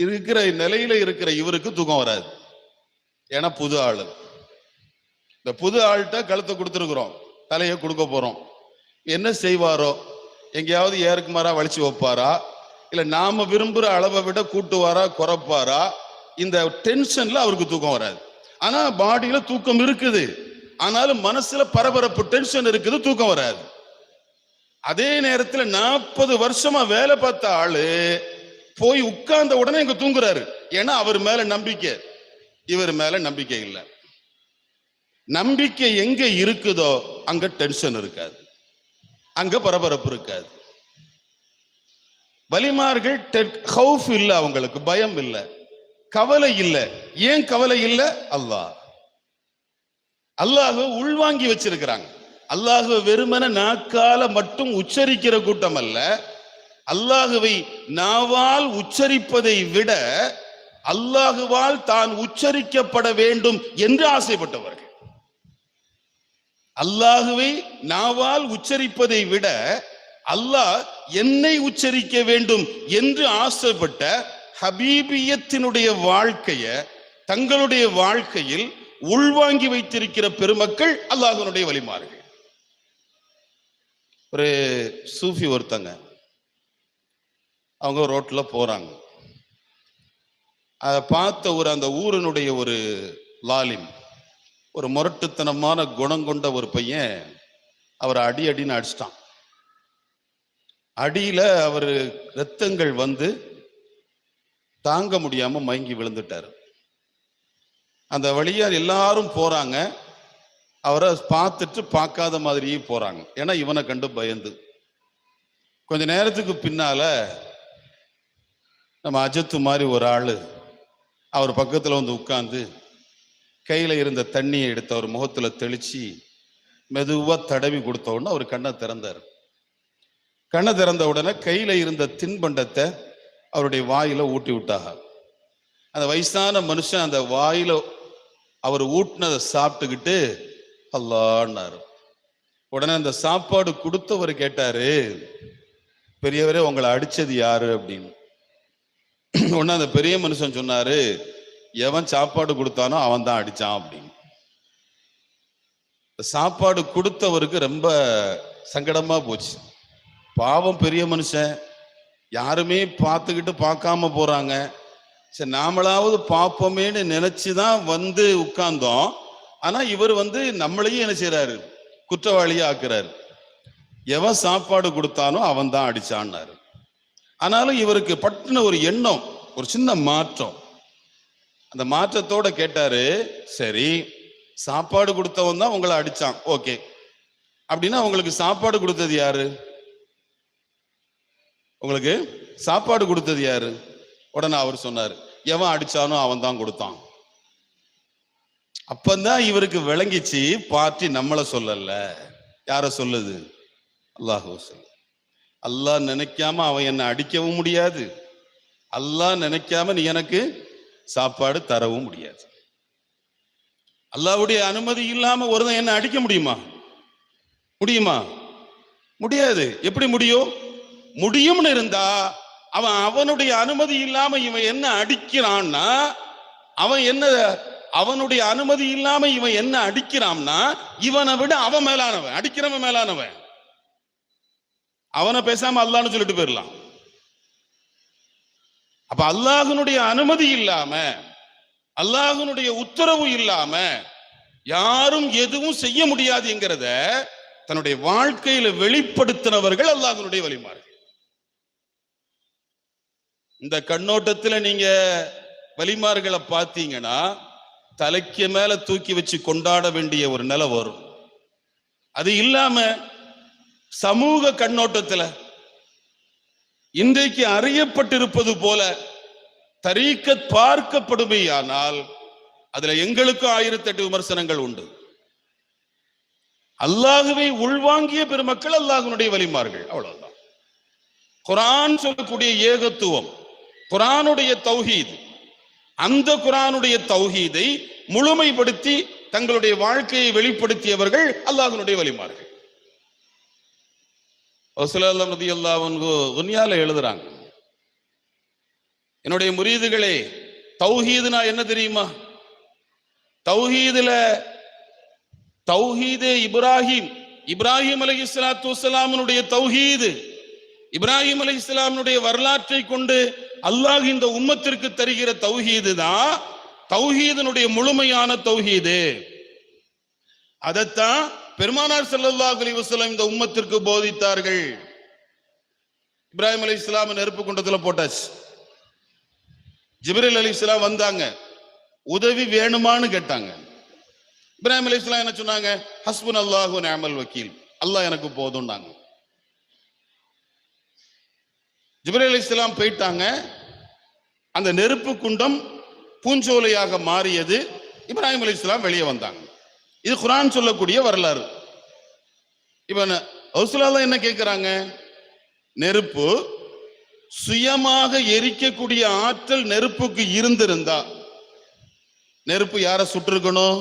இருக்கிற நிலையில இருக்கிற இவருக்கு தூக்கம் வராது. ஏன்னா புது ஆளு. இந்த புது ஆள்கிட்ட கழுத்தை கொடுத்துருக்குறோம், தலையை கொடுக்க போறோம். என்ன செய்வாரோ, எங்கேயாவது ஏருக்கு மாறா வலிச்சு வைப்பாரா, இல்ல நாம விரும்புற அளவை விட கூட்டுவாரா குறைப்பாரா, இந்த டென்ஷன்ல அவருக்கு தூக்கம் வராது. ஆனா பாடியில தூக்கம் இருக்குது, ஆனாலும் மனசுல பரபரப்பு டென்ஷன் இருக்குது, தூக்கம் வராது. அதே நேரத்துல 40 வருஷமா வேலை பார்த்த ஆளு போய் உட்கார்ந்த உடனே இங்க தூங்குறாரு. ஏன்னா அவர் மேல நம்பிக்கை, இவர் மேல நம்பிக்கை இல்லை. நம்பிக்கை எங்க இருக்குதோ அங்க டென்ஷன் இருக்காது, அங்க பரபரப்பு இருக்காது. வலிமார்கள் ஹவுஃப் இல்ல, அவங்களுக்கு பயம் இல்ல, கவலை இல்ல. ஏன் கவலை இல்ல? அல்லாஹ் அல்லாஹ்வை உள்வாங்கி வச்சிருக்கிறாங்க. அல்லாஹ்வை வெறுமன நாக்கால மட்டும் உச்சரிக்கிற கூட்டம் அல்ல, அல்லாஹுவை நாவால் உச்சரிப்பதை விட அல்லாஹுவால் தான் உச்சரிக்கப்பட வேண்டும் என்று ஆசைப்பட்டவர்கள். அல்லாஹுவை நாவால் உச்சரிப்பதை விட அல்லாஹ் என்னை உச்சரிக்க வேண்டும் என்று ஆசைப்பட்ட ஹபீபியத்தினுடைய வாழ்க்கைய தங்களுடைய வாழ்க்கையில் உள்வாங்கி வைத்திருக்கிற பெருமக்கள் அல்லாஹ்வினுடைய வலிமார்கள். ஒரு சூஃபி ஒருத்தங்க, அவங்க ரோட்ல போறாங்க. அதை பார்த்த அந்த ஊரினுடைய ஒரு லாலிம், ஒரு முரட்டுத்தனமான குணம் கொண்ட ஒரு பையன் அவரை அடின்னு அடிச்சிட்டான். அடியில அவர் ரத்தங்கள் வந்து தாங்க முடியாம மயங்கி விழுந்துட்டாரு. அந்த வழியா எல்லாரும் போறாங்க, அவரை பார்த்துட்டு பார்க்காத மாதிரியே போறாங்க. ஏன்னா இவனை கண்டு பயந்து. கொஞ்ச நேரத்துக்கு பின்னால நம்ம அஜத்து மாதிரி ஒரு ஆளு அவர் பக்கத்துல வந்து உட்கார்ந்து கையில இருந்த தண்ணியை எடுத்து அவர் முகத்துல தெளிச்சு மெதுவா தடவி கொடுத்த உடனே அவர் கண்ணை திறந்தார். கண்ணை திறந்த உடனே கையில இருந்த தின்பண்டத்தை அவருடைய வாயில ஊட்டி விட்டாங்க. அந்த வயசான மனுஷன் அந்த வாயில அவர் ஊட்டினதை சாப்பிட்டுக்கிட்டு அல்லான்னாரு. உடனே அந்த சாப்பாடு கொடுத்தவர் கேட்டாரு, பெரியவரே உங்களை அடிச்சது யாரு அப்படின்னு. உடனே அந்த பெரிய மனுஷன் சொன்னாரு, எவன் சாப்பாடு கொடுத்தானோ அவன் தான் அடிச்சான் அப்படின்னு. சாப்பாடு கொடுத்தவருக்கு ரொம்ப சங்கடமா போச்சு. பாவம் பெரிய மனுஷன், யாருமே பார்த்துக்கிட்டு பார்க்காம போறாங்க, சரி நாமளாவது பார்ப்போமேன்னு நினைச்சுதான் வந்து உட்கார்ந்தோம். ஆனா இவர் வந்து நம்மளையும் என்ன செய்யறாரு, குற்றவாளியா ஆக்குறாரு. எவன் சாப்பாடு கொடுத்தானோ அவன் தான் அடிச்சான்னாரு. ஆனாலும் இவருக்கு பட்டுன ஒரு எண்ணம், ஒரு சின்ன மாற்றம். அந்த மாற்றத்தோட கேட்டாரு, சரி சாப்பாடு கொடுத்தவன் தான் உங்களை அடிச்சான், ஓகே, அப்படின்னா உங்களுக்கு சாப்பாடு கொடுத்தது யாரு? உங்களுக்கு சாப்பாடு கொடுத்தது யாரு? உடனே அவர் சொன்னார், எவன் அடிச்சானோ அவன் தான் கொடுத்தான். அப்பந்தான் இவருக்கு விளங்கிச்சு, பார்ட்டி நம்மளை சொல்லல, யார சொல்லுது? அல்லாஹ் சொல்லு. அல்லாஹ் நினைக்காம அவன் என்னை அடிக்கவும் முடியாது, அல்லாஹ் நினைக்காம நீ எனக்கு சாப்பாடு தரவும் முடியாது. அல்லாஹ்வுடைய அனுமதி இல்லாம ஒருவன் என்ன அடிக்க முடியுமா? முடியுமா? முடியாது. எப்படி முடியும்? முடியும்னு இருந்தா அவன் அவனுடைய அனுமதி இல்லாம இவன் என்ன அடிக்கிறான்னா, அவன் என்ன, அவனுடைய அனுமதி இல்லாம இவன் என்ன அடிக்கிறான்னா இவனை விட அவன் மேலானவன், அடிக்கிறவன் மேலானவன். அவனை பேசாம அல்லாஹ்னு சொல்லிட்டு போயிடலாம். அப்ப அல்லாஹ்வுடைய அனுமதி இல்லாம, அல்லாஹ்வுடைய உத்தரவு இல்லாம யாரும் எதுவும் செய்ய முடியாது என்கிறத தன்னுடைய வாழ்க்கையில வெளிப்படுத்தினவர்கள் அல்லாஹ்வுடைய வலிமார்கள். இந்த கண்ணோட்டத்துல நீங்க வலிமார்களை பார்த்தீங்கன்னா தலைக்கு மேல தூக்கி வச்சு கொண்டாட வேண்டிய ஒரு நிலை வரும். அது இல்லாம சமூக கண்ணோட்டத்துல இன்றைக்கு அறியப்பட்டிருப்பது போல தரீக்கத் பார்க்கப்படுமையானால் அதுல எங்களுக்கும் 1008 விமர்சனங்கள் உண்டு. அல்லாஹுவை உள்வாங்கிய பெருமக்கள் அல்லாஹ்வுடைய வலிமார்கள், அவ்வளவுதான். குர்ஆன் சொல்லக்கூடிய ஏகத்துவம், குர்ஆனுடைய தௌஹீத், அந்த குர்ஆனுடைய தௌஹீதை முழுமைப்படுத்தி தங்களுடைய வாழ்க்கையை வெளிப்படுத்தியவர்கள் அல்லாஹ்வுடைய வலிமார்கள். ரசூலுல்லாஹி ரலியல்லாஹு அன்ஹு துன்யால எழுதுறாங்க, என்னுடைய முரீதுகளே, தௌஹீதுனா என்ன தெரியுமா? தௌஹீதுல தௌஹீதே இப்ராஹிம் அலைஹிஸ்ஸலாத்து வஸ்ஸலாமுடைய தௌஹீது, இப்ராஹிம் அலைஹிஸ்ஸலாமுடைய வரலாற்றை கொண்டு அல்லாஹ் இந்த உம்மத்திற்கு தருகிற தௌஹீது தான் தௌஹீதினுடைய முழுமையான தௌஹீது. அதைத்தான் பெருமானார் ஸல்லல்லாஹு அலைஹி வஸல்லம் இந்த உம்மத்திற்கு போதித்தார்கள். இப்ராஹிம் அலைஹிஸ்ஸலாம் நெருப்பு குண்டத்துல போட்டாச்சு. ஜிப்ரீல் அலைஹிஸ்ஸலாம் வந்தாங்க, உதவி வேணுமான்னு கேட்டாங்க. இப்ராஹிம் அலைஹிஸ்ஸலாம் என்ன சொன்னாங்க? ஹஸ்புனல்லாஹு வ நிஅமல் வக்கீல், அல்லாஹ் எனக்கு போதும்னாங்க. ஜிப்ரீல் அலைஹிஸ்ஸலாம் போயிட்டாங்க. அந்த நெருப்பு குண்டம் பூஞ்சோலையாக மாறியது. இப்ராஹிம் அலைஹிஸ்ஸலாம் வெளியே வந்தாங்க. இது குர்ஆன் சொல்லக்கூடிய வரலாறு. இப்ப ரசூலுல்லாஹ் என்ன கேட்கிறாங்க? நெருப்பு சுயமாக எரிக்கக்கூடிய ஆற்றல் நெருப்புக்கு இருந்திருந்தா, நெருப்பு யார சுட்டிருக்கணும்?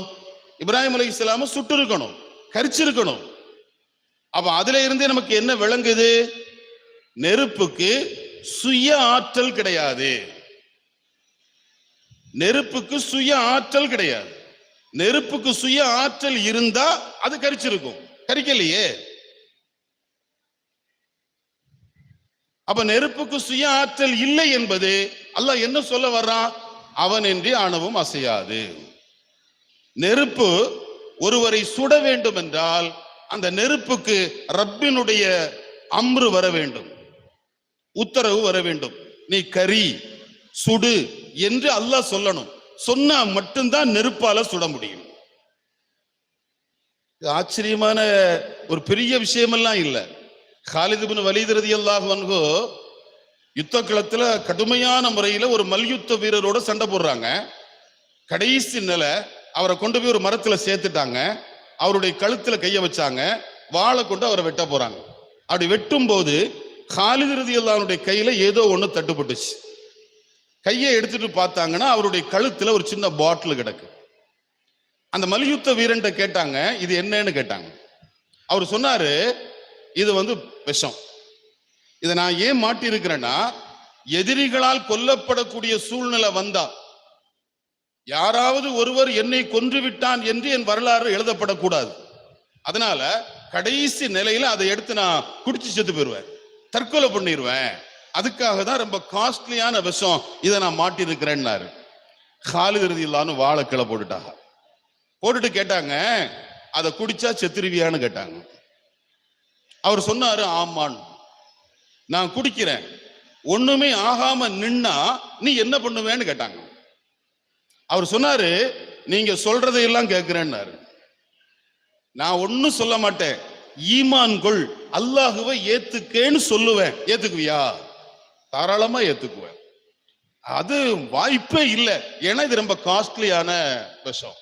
இப்ராஹிம் அலைஹிஸ்ஸலாம சுட்டிருக்கணும், கரிச்சிருக்கணும். அப்ப அதுல இருந்தே நமக்கு என்ன விளங்குது? நெருப்புக்கு சுய ஆற்றல் கிடையாது. நெருப்புக்கு சுய ஆற்றல் கிடையாது. நெருப்புக்கு சுய ஆற்றல் இருந்தா அது கரிச்சிருக்கும், கரிக்கலையே. அப்ப நெருப்புக்கு சுய ஆற்றல் இல்லை என்பது அல்லாஹ் என்ன சொல்ல வர்றான்? அவனின்றி அணுவும் அசையாது. நெருப்பு ஒருவரை சுட வேண்டும் என்றால் அந்த நெருப்புக்கு ரப்பினுடைய அம்ரு வர வேண்டும், உத்தரவு வர வேண்டும். நீ கரி சுடு என்று அல்லாஹ் சொல்லணும். சொன்னா மட்டும்தான் நெருப்பால சுட முடியும். ஆச்சரியமான ஒரு பெரிய விஷயமெல்லாம் இல்லை. காலித் இப்னு வலீத் ரலியல்லாஹு அன்ஹு யுத்த களத்துல கடுமையான முறையில ஒரு மல்யுத்த வீரரோட சண்டை போடுறாங்க. கடைசி நிலை அவரை கொண்டு போய் ஒரு மரத்துல சேர்த்துட்டாங்க. அவருடைய கழுத்துல கைய வச்சாங்க. வாளை கொண்டு அவரை வெட்ட போறாங்க. அப்படி வெட்டும் போது காலித் ரலியல்லாஹு அன்ஹுடைய கையில ஏதோ ஒண்ணு தட்டுப்பட்டுச்சு. கையை எடுத்துட்டு பார்த்தாங்கன்னா அவருடைய கழுத்துல ஒரு சின்ன பாட்டில் கிடக்கு. அந்த மல்யுத்த வீரன்ட்ட கேட்டாங்க, இது என்னன்னு கேட்டாங்க. அவர் சொன்னாரு, இது விஷம். இதை நான் ஏன் மாட்டி இருக்கிறேன்னா, எதிரிகளால் கொல்லப்படக்கூடிய சூழ்நிலை வந்தா, யாராவது ஒருவர் என்னை கொன்று விட்டான் என்று என் வரலாறு எழுதப்படக்கூடாது. அதனால கடைசி நிலையில அதை எடுத்து நான் குடிச்சு செத்து போயிருவேன், தற்கொலை பண்ணிடுவேன். அதுக்காக தான் ரொம்ப காஸ்ட்லியான விஷம், இதை நான் மாட்டி இருக்கிறேன்னாரு. காலித் ரலியல்லாஹு வாழை கீழே போட்டுட்டாங்க. போட்டுட்டு கேட்டாங்க, அதை குடிச்சா செத்துருவியான்னு கேட்டாங்க. அவர் சொன்னாரு, ஆமான்னு. நான் குடிக்கிறேன், ஒண்ணுமே ஆகாம நின்னா நீ என்ன பண்ணுவேன்னு கேட்டாங்க. அவர் சொன்னாரு, நீங்க சொல்றதையெல்லாம் கேட்கிறேன்னாரு. நான் ஒன்னும் சொல்ல மாட்டேன், ஈமான் கொள், அல்லாஹுவை ஏத்துக்கேன்னு சொல்லுவேன். ஏத்துக்குவியா? தாராளமா ஏத்துக்குவேன். அது வாய்ப்பே இல்லை, ஏன்னா இது ரொம்ப காஸ்ட்லியான விஷம்.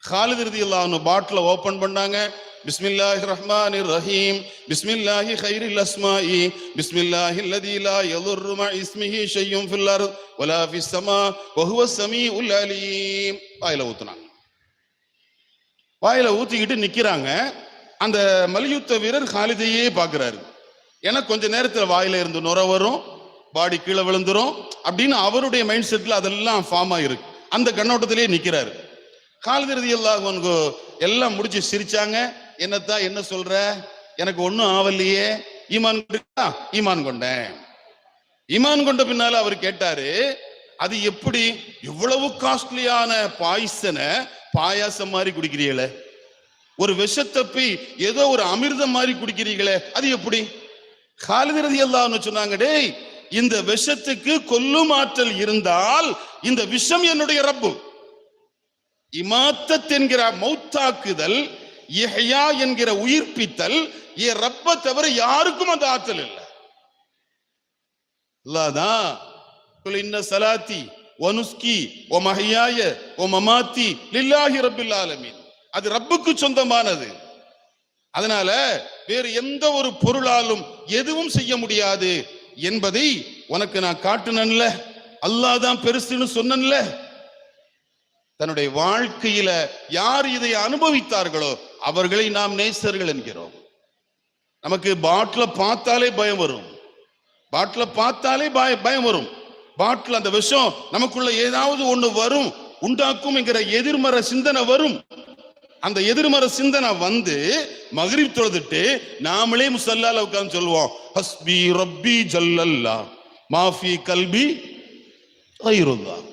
காலித் ரலியல்லாஹு அன்ஹு பாட்டில ஓபன் பண்ணாங்க. பிஸ்மில்லாஹிர் ரஹ்மானிர் ரஹீம், பிஸ்மில்லாஹி கைரில் அஸ்மாஇ, பிஸ்மில்லாஹில் லதீ லா யதுர்ரு மஅ இஸ்மிஹி ஷையுன் ஃபில் அர்த் வலா ஃபிஸ் ஸமா வஹுவஸ் ஸமீஉல் அலீம். வாயில ஊத்துனாங்க. வாயில ஊத்திக்கிட்டு நிக்கிறாங்க. அந்த மல்யுத்த வீரர் காலிதையே பார்க்கிறாரு. ஏன்னா கொஞ்ச நேரத்துல வாயில இருந்து நுர வரும், பாடி கீழே விழுந்துரும் அப்படின்னு அவருடைய மைண்ட் செட்ல அதெல்லாம் ஃபார்ம் ஆயிருக்கு. அந்த கண்ணோட்டத்திலேயே நிக்கிறாரு. காலித் ரலியல்லாஹு அன்ஹு எல்லாம் முடிச்சு சிரிச்சாங்க. என்னத்தா என்ன சொல்ற? எனக்கு ஒன்னும் ஆவல்லையே. ஈமான் கொண்டா? ஈமான் கொண்டேன். ஈமான் கொண்ட பின்னால அவர் கேட்டாரு, அது எப்படி இவ்வளவு காஸ்ட்லியான பாய்சனை பாயாசம் மாதிரி குடிக்கிறீங்களே, ஒரு விஷத்தப்பி ஏதோ ஒரு அமிர்தம் மாதிரி குடிக்கிறீங்களே, அது எப்படி? காலித் ரலியல்லாஹு அன்ஹு சொன்னாங்க, டேய், இந்த விஷத்துக்கு கொல்லும் ஆற்றல் இருந்தால் இந்த விஷம் என்னுடைய ரப்பு. இமாத்தத் என்கிற மௌத்தாக்குதல், இஹ்யா என்கிற உயிர்ப்பித்தல், என் ரப்ப தவிர யாருக்கும் அந்த ஆற்றல் இல்லை. அல்லாஹ்தான் குல் இன்ன ஸலாத்தி வ நுஸ்கி வ மஹ்யாய வ மமாத்தி லில்லாஹி ரப்பில் ஆலமீன். அது ரப்புக்கு சொந்தமானது. அதனால வேறு எந்த ஒரு பொருளாலும் எதுவும் செய்ய முடியாது என்பதை உனக்கு நான் காட்டுனேன்ல, அல்லாஹ் தான் பெருசுன்னு சொன்னேன்ல. தன்னுடைய வாழ்க்கையில யார் இதை அனுபவித்தார்களோ அவர்களை நாம் நேசர்கள் என்கிறோம். நமக்கு பாட்டில பார்த்தாலே பயம் வரும், பாட்டில பார்த்தாலே பயம் வரும். பாட்டில் அந்த விஷம் நமக்குள்ள ஏதாவது ஒண்ணு வரும், உண்டாக்கும் என்கிற எதிர்மறை சிந்தனை வரும். அந்த எதிர்மறை சிந்தனை வந்து மக்ரிப் தொழுதுட்டு நாமளே முஸல்லால உட்கார்ந்து சொல்லுவோம், ஹஸ்பி ரப்பி ஜல்லல்லாஹ் மாஃபி கல்பி கைருல்லாஹ்.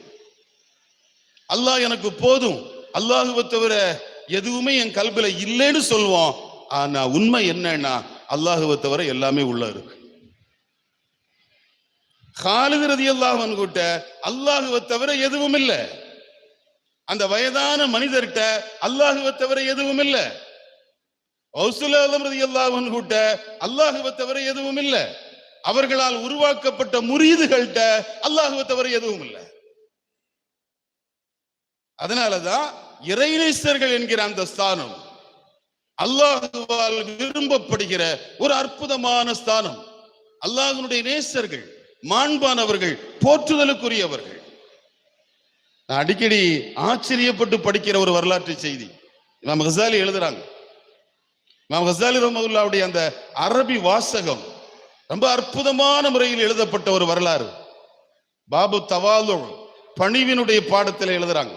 அல்லாஹ் எனக்கு போதும், அல்லாஹுவை தவிர எதுவுமே என் கல்வில இல்லைன்னு சொல்லுவோம். ஆனா உண்மை என்னன்னா அல்லாஹுவை தவிர எல்லாமே உள்ள இருக்கு. காலித் ரலியல்லாஹு அன்ஹு கிட்ட அல்லாஹுவை தவிர எதுவும் இல்லை. அந்த வயதான மனிதர்கிட்ட அல்லாஹுவை தவிர எதுவும் இல்லை. கௌசுல் ஆலம் ரலியல்லாஹு அன்ஹு கிட்ட அல்லாஹுவை தவிர எதுவும் இல்லை. அவர்களால் உருவாக்கப்பட்ட முரீதுகள்கிட்ட அல்லாஹுவை தவிர எதுவும் இல்லை. அதனாலதான் இறைநேசர்கள் என்கிற அந்த ஸ்தானம் அல்லாஹுவால் விரும்பப்படுகிற ஒரு அற்புதமான ஸ்தானம். அல்லாஹ்வுடைய நேசர்கள், மாண்பானவர்கள், போற்றுதலுக்குரியவர்கள். நான் அடிக்கடி ஆச்சரியப்பட்டு படிக்கிற ஒரு வரலாற்று செய்தி இமாம் கஸாலி எழுதுறாங்க. இமாம் கஸாலி ரஹ்மத்துல்லாஹுடைய அந்த அரபி வாசகம் ரொம்ப அற்புதமான முறையில் எழுதப்பட்ட ஒரு வரலாறு. பாபு தவாலு, பணிவினுடைய பாடத்தில் எழுதுறாங்க.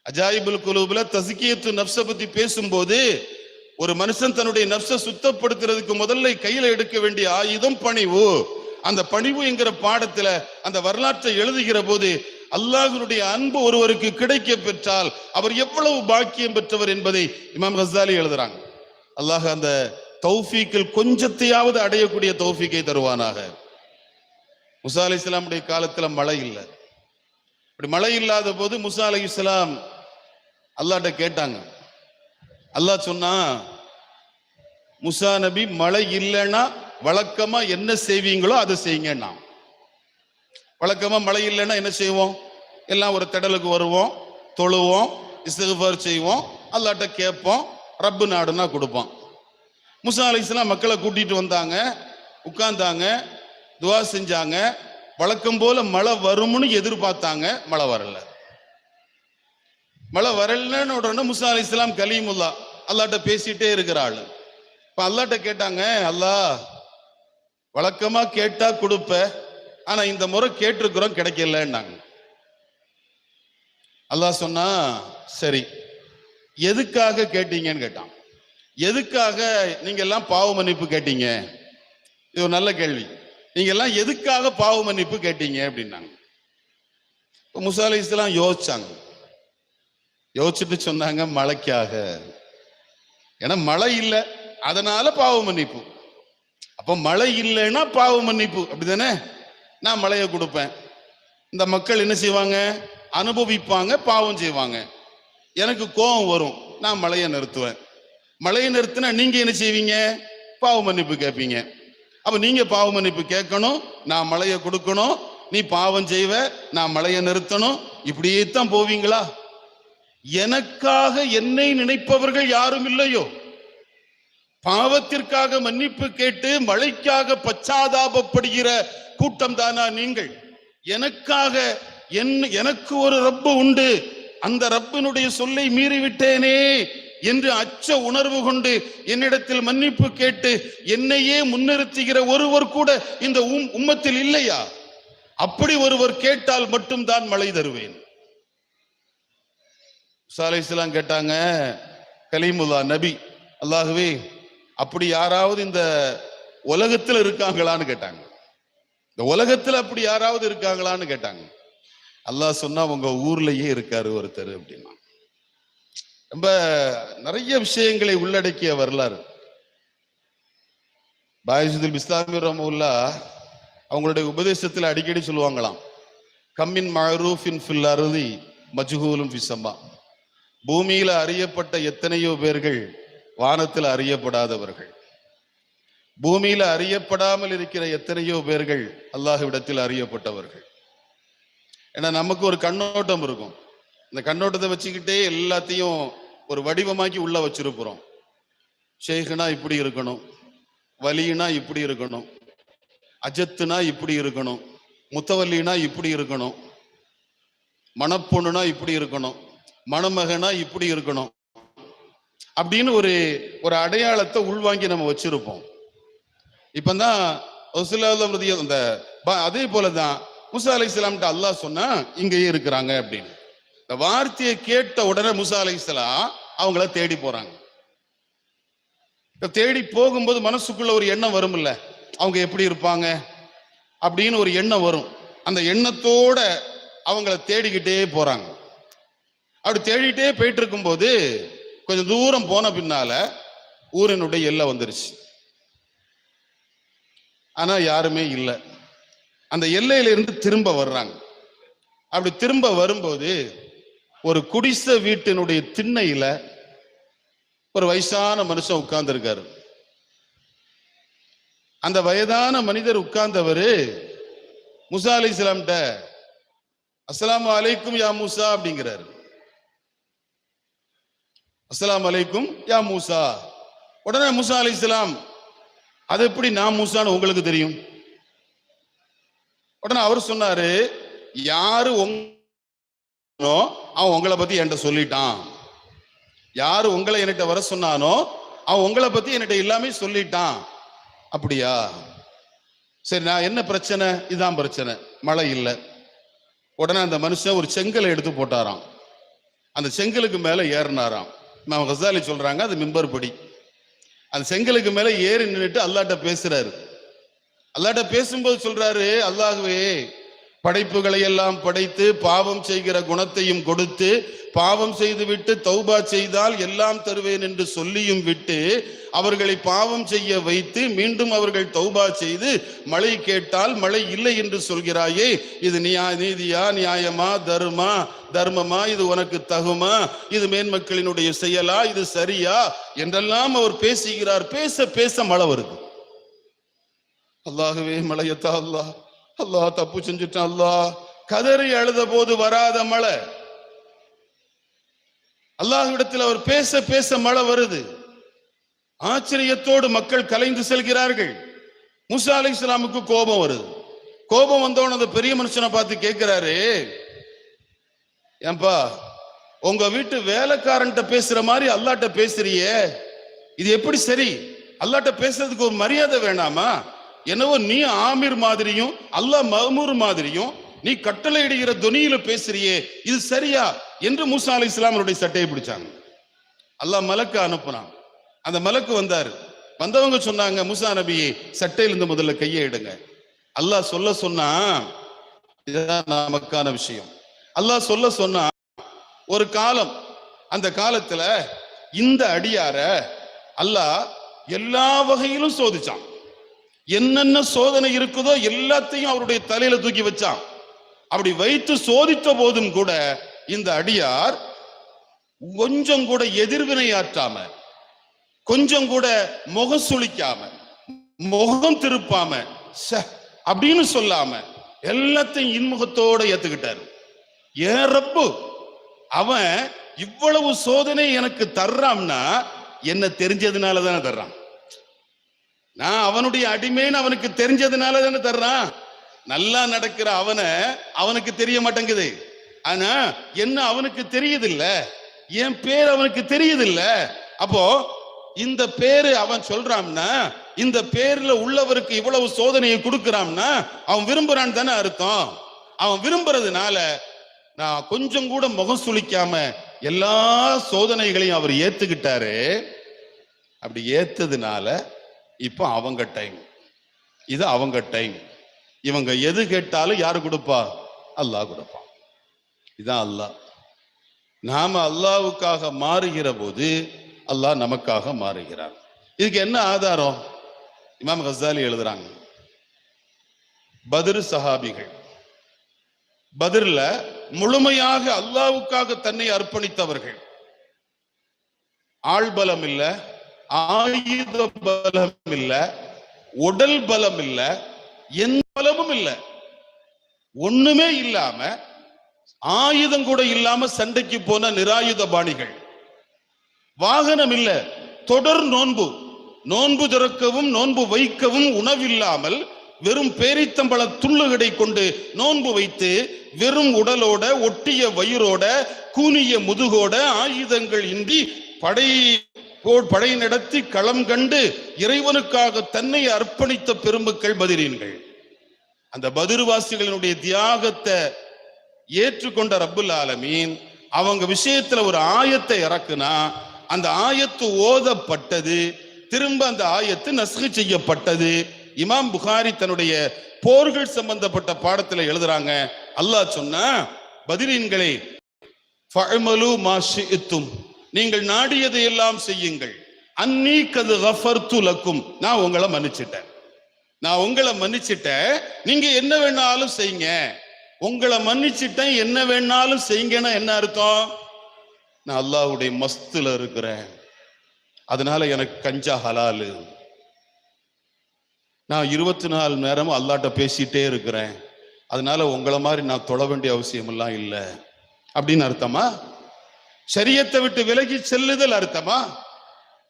அஜாயிபுல் குலூப்ல தஸ்கியத்து நஃப்ஸ பத்தி பேசும்போது ஒரு மனுஷன் தன்னுடைய நஃப்ஸை சுத்தப்படுத்துறதுக்கு முதல்ல கையில எடுக்க வேண்டிய ஆயுதம் பணிவு. அந்த பணிவு என்கிற பாடத்துல அந்த வரலாற்றை எழுதுகிற போது அல்லாஹ்வுடைய அன்பு ஒருவருக்கு கிடைக்க பெற்றால் அவர் எவ்வளவு பாக்கியம் பெற்றவர் என்பதை இமாம் கஸாலி எழுதுறாங்க. அல்லாஹ் அந்த தௌஃபீக்கில் கொஞ்சத்தையாவது அடையக்கூடிய தௌஃபீக்கை தருவானாக. மூசா அலைஹிஸ்ஸலாமுடைய காலத்துல மழை இல்லை. இப்படி மழை இல்லாத போது மூசா அலைஹிஸ்ஸலாம் அல்லாஹ்ட்ட கேட்டாங்க. அல்லாஹ் சொன்னா, மூசா நபி மழை இல்லைன்னா வழக்கமா என்ன செய்வீங்களோ அதை செய்யுங்கன்னா. வழக்கமா மழை இல்லைன்னா என்ன செய்வோம்? எல்லாம் ஒரு திடலுக்கு வருவோம், தொழுவோம், இஸ்திக்ஃபார் செய்வோம், அல்லாஹ்ட்ட கேட்போம், ரப்பு நாடுனா கொடுப்பான். மூசா அலைஹிஸ்ஸலாம் மக்களை கூட்டிட்டு வந்தாங்க, உட்கார்ந்தாங்க, துவா செஞ்சாங்க. வழக்கம் போல மழை வரும்னு எதிர்பார்த்தாங்க, மழை வரல. மழை வரலன்னு உடனே மூசா அலைஹிஸ்ஸலாம் கலீமுல்லா அல்லாஹ்ட்ட பேசிட்டே இருக்கிறாள். இப்ப அல்லாஹ்ட்ட கேட்டாங்க, அல்லாஹ் வழக்கமா கேட்டா கொடுப்ப, ஆனா இந்த முறை கேட்டிருக்கிறோம் கிடைக்கலன்னாங்க. அல்லாஹ் சொன்னா, சரி எதுக்காக கேட்டீங்கன்னு கேட்டான். எதுக்காக நீங்க எல்லாம் பாவ மன்னிப்பு கேட்டீங்க? இது ஒரு நல்ல கேள்வி. நீங்க எல்லாம் எதுக்காக பாவ மன்னிப்பு கேட்டீங்க அப்படின்னாங்க. மூசா அலைஹிஸ்ஸலாம் யோசிச்சாங்க. யோசிச்சுட்டு சொன்னாங்க, மழைக்காக. ஏன்னா மழை இல்லை, அதனால பாவ மன்னிப்பு. அப்ப மழை இல்லைன்னா பாவ மன்னிப்பு, அப்படிதானே? நான் மழையை கொடுப்பேன், இந்த மக்கள் என்ன செய்வாங்க? அனுபவிப்பாங்க, பாவம் செய்வாங்க. எனக்கு கோபம் வரும், நான் மழையை நிறுத்துவேன். மழையை நிறுத்தினா நீங்க என்ன செய்வீங்க? பாவ மன்னிப்பு கேட்பீங்க. அப்ப நீங்க பாவ மன்னிப்பு கேட்கணும், நான் மழையை கொடுக்கணும். நீ பாவம் செய்வ, நான் மழையை நிறுத்தணும். இப்படியே தான் போவீங்களா? எனக்காக என்னை நினைப்பவர்கள் யாரும் இல்லையோ? பாவத்திற்காக மன்னிப்பு கேட்டு மழைக்காக பச்சாதாபப்படுகிற கூட்டம் தானா நீங்கள்? எனக்காக எனக்கு ஒரு ரப்பு உண்டு, அந்த ரப்பினுடைய சொல்லை மீறிவிட்டேனே என்று அச்ச உணர்வு கொண்டு என்னிடத்தில் மன்னிப்பு கேட்டு என்னையே முன்னிறுத்துகிற ஒருவர் கூட இந்த உம்மத்தில் இல்லையா? அப்படி ஒருவர் கேட்டால் மட்டும்தான் மழை தருவேன். மூசா அலைஹிஸ்ஸலாம் கேட்டாங்க, கலீமுல்லா நபி, அல்லாஹ்வே அப்படி யாராவது இந்த உலகத்தில் இருக்காங்களான்னு கேட்டாங்க. இந்த உலகத்தில் அப்படி யாராவது இருக்காங்களான்னு கேட்டாங்க. அல்லாஹ் சொன்னா, உங்க ஊர்லயே இருக்காரு ஒருத்தர் அப்படின்னா. ரொம்ப நிறைய விஷயங்களை உள்ளடக்கிய வரலாறு. பாயிசுல் பிஸ்தாமி ரஹ்மத்துல்லாஹ் அவங்களுடைய உபதேசத்தில் அடிக்கடி சொல்லுவாங்களாம், கம்மின் மஅரூஃபின் ஃபில் அர்தி மஜ்ஹூலும் ஃபிஸ் ஸமா. பூமியில அறியப்பட்ட எத்தனையோ பேர்கள் வானத்தில் அறியப்படாதவர்கள். பூமியில அறியப்படாமல் இருக்கிற எத்தனையோ பேர்கள் அல்லாஹ்விடத்தில் அறியப்பட்டவர்கள். ஏன்னா நமக்கு ஒரு கண்ணோட்டம் இருக்கும். இந்த கண்ணோட்டத்தை வச்சுக்கிட்டே எல்லாத்தையும் ஒரு வடிவமாக்கி உள்ள வச்சிருக்கிறோம். ஷேഖ்னா இப்படி இருக்கணும், வலினா இப்படி இருக்கணும், அஜத்துனா இப்படி இருக்கணும், முத்தவல்லினா இப்படி இருக்கணும், மணப்பொண்ணுனா இப்படி இருக்கணும், மணமகனா இப்படி இருக்கணும் அப்படின்னு ஒரு அடையாளத்தை உள்வாங்கி நம்ம வச்சிருப்போம். இப்பதான் அந்த அதே போலதான் மூசா அலைஹிஸ்ஸலாம்ட்ட அல்லாஹ் சொன்னா இங்கேயே இருக்கிறாங்க அப்படின்னு. இந்த வார்த்தையை கேட்ட உடனே மூசா அலைஹிஸ்ஸலாம் அவங்கள தேடி போறாங்க. தேடி போகும்போது மனசுக்குள்ள ஒரு எண்ணம் வரும் இல்ல, அவங்க எப்படி இருப்பாங்க அப்படின்னு ஒரு எண்ணம் வரும். அந்த எண்ணத்தோட அவங்கள தேடிக்கிட்டே போறாங்க. அப்படி தேடிட்டே போயிட்டு இருக்கும்போது கொஞ்சம் தூரம் போன பின்னால ஊரினுடைய எல்லை வந்துருச்சு. ஆனா யாருமே இல்லை. அந்த எல்லையிலிருந்து திரும்ப வர்றாங்க. அப்படி திரும்ப வரும்போது ஒரு குடிசை வீட்டினுடைய திண்ணையில ஒரு வயசான மனுஷன் உட்கார்ந்து இருக்காரு. அந்த வயதான மனிதர் உட்கார்ந்தவரு மூசா அலைஹிஸ்ஸலாம்ட்ட அஸ்ஸலாமு அலைக்கும் யா மூசா அப்படிங்கிறாரு. அஸ்ஸலாமு அலைக்கும் யா மூசா. உடனே மூசா அலைஹிஸ்ஸலாம், அது எப்படி நான் மூசான்னு உங்களுக்கு தெரியும்? உடனே அவர் சொன்னாரு, யாரு அவன் உங்களை பத்தி என்கிட்ட சொல்லிட்டான். யாரு உங்களை என்கிட்ட வர சொன்னானோ அவன் உங்களை பத்தி என்கிட்ட எல்லாமே சொல்லிட்டான். அப்படியா, சரி, நான் என்ன பிரச்சனை? இதுதான் பிரச்சனை, மழை இல்லை. உடனே அந்த மனுஷன் ஒரு செங்கலை எடுத்து போட்டாராம். அந்த செங்கலுக்கு மேல ஏறினாராம். இமாம் கஸாலி சொல்றாங்க அது மிம்பர் படி. அந்த செங்கலுக்கு மேல ஏறி நின்றுட்டு அல்லாஹ்ட்ட பேசுறாரு. அல்லாஹ்ட்ட பேசும்போது சொல்றாரு, அல்லாஹ்வே, படைப்புகளை எல்லாம் படைத்து பாவம் செய்கிற குணத்தையும் கொடுத்து பாவம் செய்து விட்டு தௌபா செய்தால் எல்லாம் தருவேன் என்று சொல்லியும் விட்டு அவர்களை பாவம் செய்ய வைத்து மீண்டும் அவர்கள் தௌபா செய்து மழை கேட்டால் மழை இல்லை என்று சொல்கிறாயே, இது நீதியா, நியாயமா, தர்மமா, இது உனக்கு தகுமா, இது மேன்மக்களினுடைய செயலா, இது சரியா என்றெல்லாம் அவர் பேசுகிறார். பேச பேச மழை வருது. அல்லாஹ்வே மழையத்தா, அல்லாஹ் தப்பு செஞ்சுட்டான், அல்லாஹ் கதறி அழுத போது வராத மழை, அல்லாஹ்விடத்தில் அவர் பேச பேச மழை வருது. ஆச்சரியத்தோடு மக்கள் கலைந்து செல்கிறார்கள். மூசா அலைஹிஸ்ஸலாமுக்கு கோபம் வருது. கோபம் வந்தவன அந்த பெரிய மனுஷனை பார்த்து கேட்கிறாரு, ஏன்பா உங்க வீட்டு வேலைக்காரன்ட்ட பேசுற மாதிரி அல்லாஹ்ட்ட பேசுறியே, இது எப்படி சரி? அல்லாஹ்ட்ட பேசுறதுக்கு ஒரு மரியாதை வேணாமா? என்னவோ நீ ஆமீர் மாதிரியும் அல்லாஹ் மஅமூர் மாதிரியும் நீ கட்டளை இடுகிற துனியில பேசுறியே, இது சரியா என்று மூசா அலைஹிஸ்ஸலாம் அவருடைய சட்டையை பிடிச்சாங்க. அல்லாஹ் மலக்கு அனுப்புனான். அந்த மலக்கு வந்தாரு. வந்தவங்க சொன்னாங்க, மூசா நபியே சட்டையிலிருந்து முதல்ல கையை எடுங்க. அல்லாஹ் சொல்ல சொன்னா, இதுதான் நமக்கான விஷயம். அல்லாஹ் சொல்ல சொன்னா, ஒரு காலம், அந்த காலத்துல இந்த அடியார அல்லாஹ் எல்லா வகையிலும் சோதிச்சான். என்னென்ன சோதனை இருக்குதோ எல்லாத்தையும் அவருடைய தலையில தூக்கி வச்சான். அப்படி வைத்து சோதித்த போதும் கூட இந்த அடியார் கொஞ்சம் கூட எதிர்வினையாற்றாம, கொஞ்சம் கூட முகம் சுளிக்காம, முகம் திருப்பாம, அப்படின்னு சொல்லாம எல்லாத்தையும் இன்முகத்தோட ஏத்துக்கிட்டாரு. ஏன் ரப்பு, அவன் இவ்வளவு சோதனை எனக்கு தர்றான்னா என்ன தெரிஞ்சதுனால தானே தர்றான். நான் அவனுடைய அடிமைன்னு அவனுக்கு தெரிஞ்சதுனால தானே தர்றான். நல்லா நடக்கிற அவனுக்கு தெரிய மாட்டேங்குது. ஆனா என்ன அவனுக்கு தெரியுது இல்ல, என் பேர் அவனுக்கு தெரியுது இல்ல. அப்போ இந்த பேரு அவன் சொல்றான்னா, இந்த பேர்ல உள்ளவருக்கு இவ்வளவு சோதனையை கொடுக்கிறான்னா அவன் விரும்புறான்னு தானே அர்த்தம். அவன் விரும்புறதுனால நான் கொஞ்சம் கூட முகம் சுளிக்காம எல்லா சோதனைகளையும் அவர் ஏத்துக்கிட்டாரு. அப்படி ஏத்ததுனால இப்ப அவங்க டைம், இது அவங்க டைம். இவங்க எது கேட்டாலும் யாரு கொடுப்பா? அல்லாஹ் கொடுப்பான். இதான் அல்லாஹ். நாம அல்லாஹ்வுக்காக மாறுகிற போது அல்லாஹ் நமக்காக மாறுகிறார். இதுக்கு என்ன ஆதாரம்? இமாம் கஸாலி எழுதுறாங்க, பத்ர் சஹாபிகள் பத்ர்ல முழுமையாக அல்லாஹ்வுக்காக தன்னை அர்ப்பணித்தவர்கள். ஆள் பலம் இல்ல, ஆயுத பலம் இல்ல, உடல் பலம் இல்ல, எந்த பலமும் இல்ல, ஒண்ணுமே இல்லாம ஆயுதம் கூட இல்லாம சண்டைக்கு போன நிராயுத பாணிகள். வாகனம் இல்ல, தொடர் நோன்பு, நோன்பு திறக்கவும் நோன்பு வைக்கவும் உணவில்லாமல் வெறும் பேரித்தம்பள துள்ளுகடை கொண்டு நோன்பு வைத்து வெறும் உடலோட ஒட்டிய வயிறோட கூனிய முதுகோட ஆயுதங்கள் இன்றி படை நடத்தி களம் கண்டு இறைவனுக்காக தன்னை அர்ப்பணித்த பெருமக்கள் பத்ரீன்கள். அந்த பத்ர்வாசிகளினுடைய தியாகத்தை ஏற்றுக்கொண்ட ரப்புல் ஆலமீன் அவங்க விஷயத்துல ஒரு ஆயத்தை இறக்குனா, அந்த ஆயத்து ஓதப்பட்டது, திரும்ப அந்த ஆயத்து நஸ்ஹ் செய்யப்பட்டது. இமாம் புகாரி தன்னுடைய போர்கள் சம்பந்தப்பட்ட பாடத்துல எழுதுறாங்க, அல்லாஹ் சொன்னா, பத்ரீன்களே ஃபஅமலு மா ஷி'தும், நீங்கள் நாடியதை எல்லாம் செய்யுங்கள். அன்னி கது கஃபர்து லக்கும், நான் உங்களை மன்னிச்சிட்டேன். நான் உங்களை மன்னிச்சிட்டேன், நீங்க என்ன வேணாலும் செய்யுங்க. உங்களை மன்னிச்சிட்டேன், என்ன வேணாலும் செய்யுங்கன்னா என்ன அர்த்தம்? நான் அல்லாஹ்வுடைய மஸ்துல இருக்கிறேன், அதனால எனக்கு கஞ்சா ஹலாலு. நான் 24 நேரமும் அல்லாட்ட பேசிட்டே இருக்கிறேன், அதனால உங்களை மாதிரி நான் தொழ வேண்டிய அவசியம் எல்லாம் இல்லை அப்படின்னு அர்த்தமா? ஷரியத்தை விட்டு விலகி செல்லுதல் அர்த்தமா?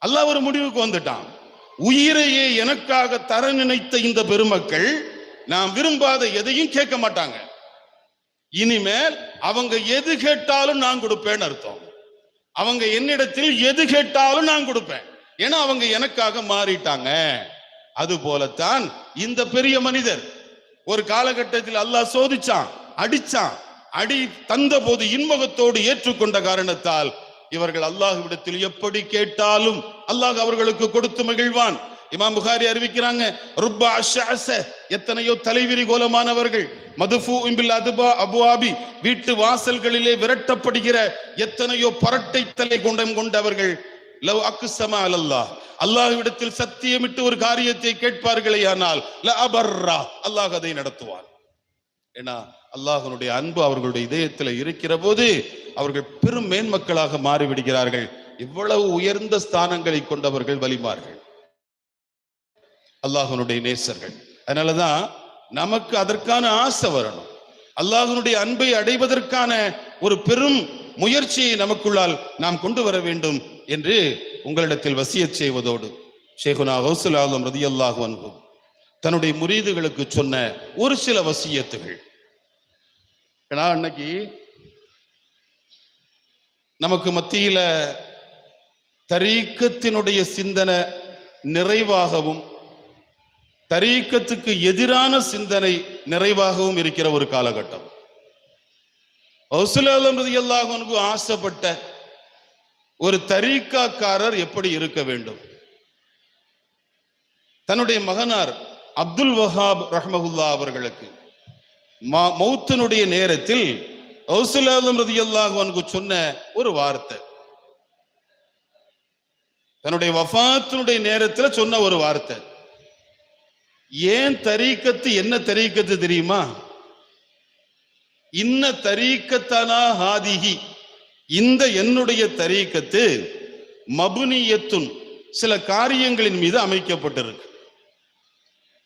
அல்லாஹ் ஒரு முடிவுக்கு வந்துட்டான். உயிரையே எனக்காக தர நினைத்த இந்த பெருமக்கள் நான் விரும்பாத எதையும் கேட்க மாட்டாங்க. இனிமேல் அவங்க எது கேட்டாலும் நான் கொடுப்பேன்னு அர்த்தம். அவங்க என்னிடத்தில் எது கேட்டாலும் நான் கொடுப்பேன், ஏன்னா அவங்க எனக்காக மாறிட்டாங்க. அது போலத்தான் இந்த பெரிய மனிதர் ஒரு காலகட்டத்தில் அல்லாஹ் சோதிச்சான், அடிச்சான். அடி தந்த போது இன்முகத்தோடு ஏற்றுக்கொண்ட காரணத்தால் இவர்கள் அல்லாஹ்விடத்தில் எப்படி கேட்டாலும் அல்லாஹ் அவர்களுக்கு கொடுத்து மகிழ்வான். இமாம் புகாரி அறிவிக்கிறாங்க, ருப்ப அஷ்அஸ, எத்தனையோ தலைவிரி கோலமானவர்கள், மதுஃபூஇன் பில் அபுவாபி, வீட்டு வாசல்களிலே விரட்டப்படுகிற எத்தனையோ பரட்டை தலை கொண்டவர்கள், லவ் அக்ஸமா அலல்லாஹ், அல்லாஹ்விடத்தில் சத்தியமிட்டு ஒரு காரியத்தை கேட்பார்களே ஆனால் ல அபர்ரா, அல்லாஹ் அதை நடத்துவான். ஏன்னா அல்லாஹ்வுடைய அன்பு அவர்களுடைய இதயத்தில் இருக்கிற போது அவர்கள் பெரும் மேன்மக்களாக மாறிவிடுகிறார்கள். இவ்வளவு உயர்ந்த ஸ்தானங்களை கொண்டவர்கள் வலிமார்கள், அல்லாஹ்வுடைய நேசர்கள். அதனாலதான் நமக்கு அதற்கான ஆசை வரணும். அல்லாஹ்வுடைய அன்பை அடைவதற்கான ஒரு பெரும் முயற்சியை நமக்குள்ளால் நாம் கொண்டு வர வேண்டும் என்று உங்களிடத்தில் வசியத் செய்வதோடு, ஷேகுனா கௌசுல் ஆலம் ரலியல்லாஹு அன்ஹு தன்னுடைய முரீதுகளுக்கு சொன்ன ஒரு சில வசியத்துகள். ஏன்னா அன்னைக்கு நமக்கு மத்தியில தரீக்கத்தினுடைய சிந்தனை நிறைவாகவும் தரீக்கத்துக்கு எதிரான சிந்தனை நிறைவாகவும் இருக்கிற ஒரு காலகட்டம். கௌசுல் ஆலம் ரலியல்லாஹு அன்ஹு ஆசைப்பட்ட ஒரு தரீக்காக்காரர் எப்படி இருக்க வேண்டும்? தன்னுடைய மகனார் அப்துல் வஹாப் ரஹ்மஹுல்லா அவர்களுக்கு மௌத்தினுடைய நேரத்தில் கௌசுல் ஆலம் ரலியல்லாஹு அன்ஹு சொன்ன ஒரு வார்த்தை, தன்னுடைய வஃபாத்தினுடைய நேரத்தில் சொன்ன ஒரு வார்த்தை. ஏன் தரீக்கத்து, என்ன தரீக்கத்து தெரியுமா? இன்ன தரீக்கத்தனா ஹாதிஹி, இந்த என்னுடைய தரீக்கத்து மபுனியத்துன், சில காரியங்களின் மீது அமைக்கப்பட்டிருக்கு.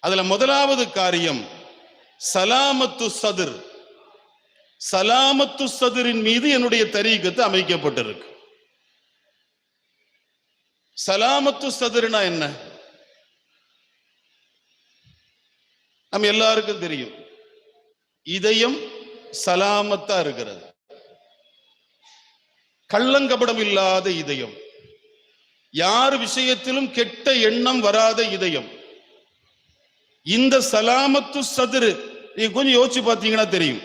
அதுல முதலாவது காரியம் சலாமத்து சதுர், சலாமத்து சதுரின் மீது என்னுடைய தரீக்கத்து அமைக்கப்பட்டிருக்கு. சலாமத்து சதுர்னா என்ன? நம்ம எல்லாருக்கும் தெரியும், இதயம் சலாமத்தா இருக்கிறது, கள்ளங்கபடம் இல்லாத இதயம், யார் விஷயத்திலும் கெட்ட எண்ணம் வராத இதயம். இந்த சலாமத்து சதுரு நீங்க கொஞ்சம் யோசிச்சு பார்த்தீங்கன்னா தெரியும்.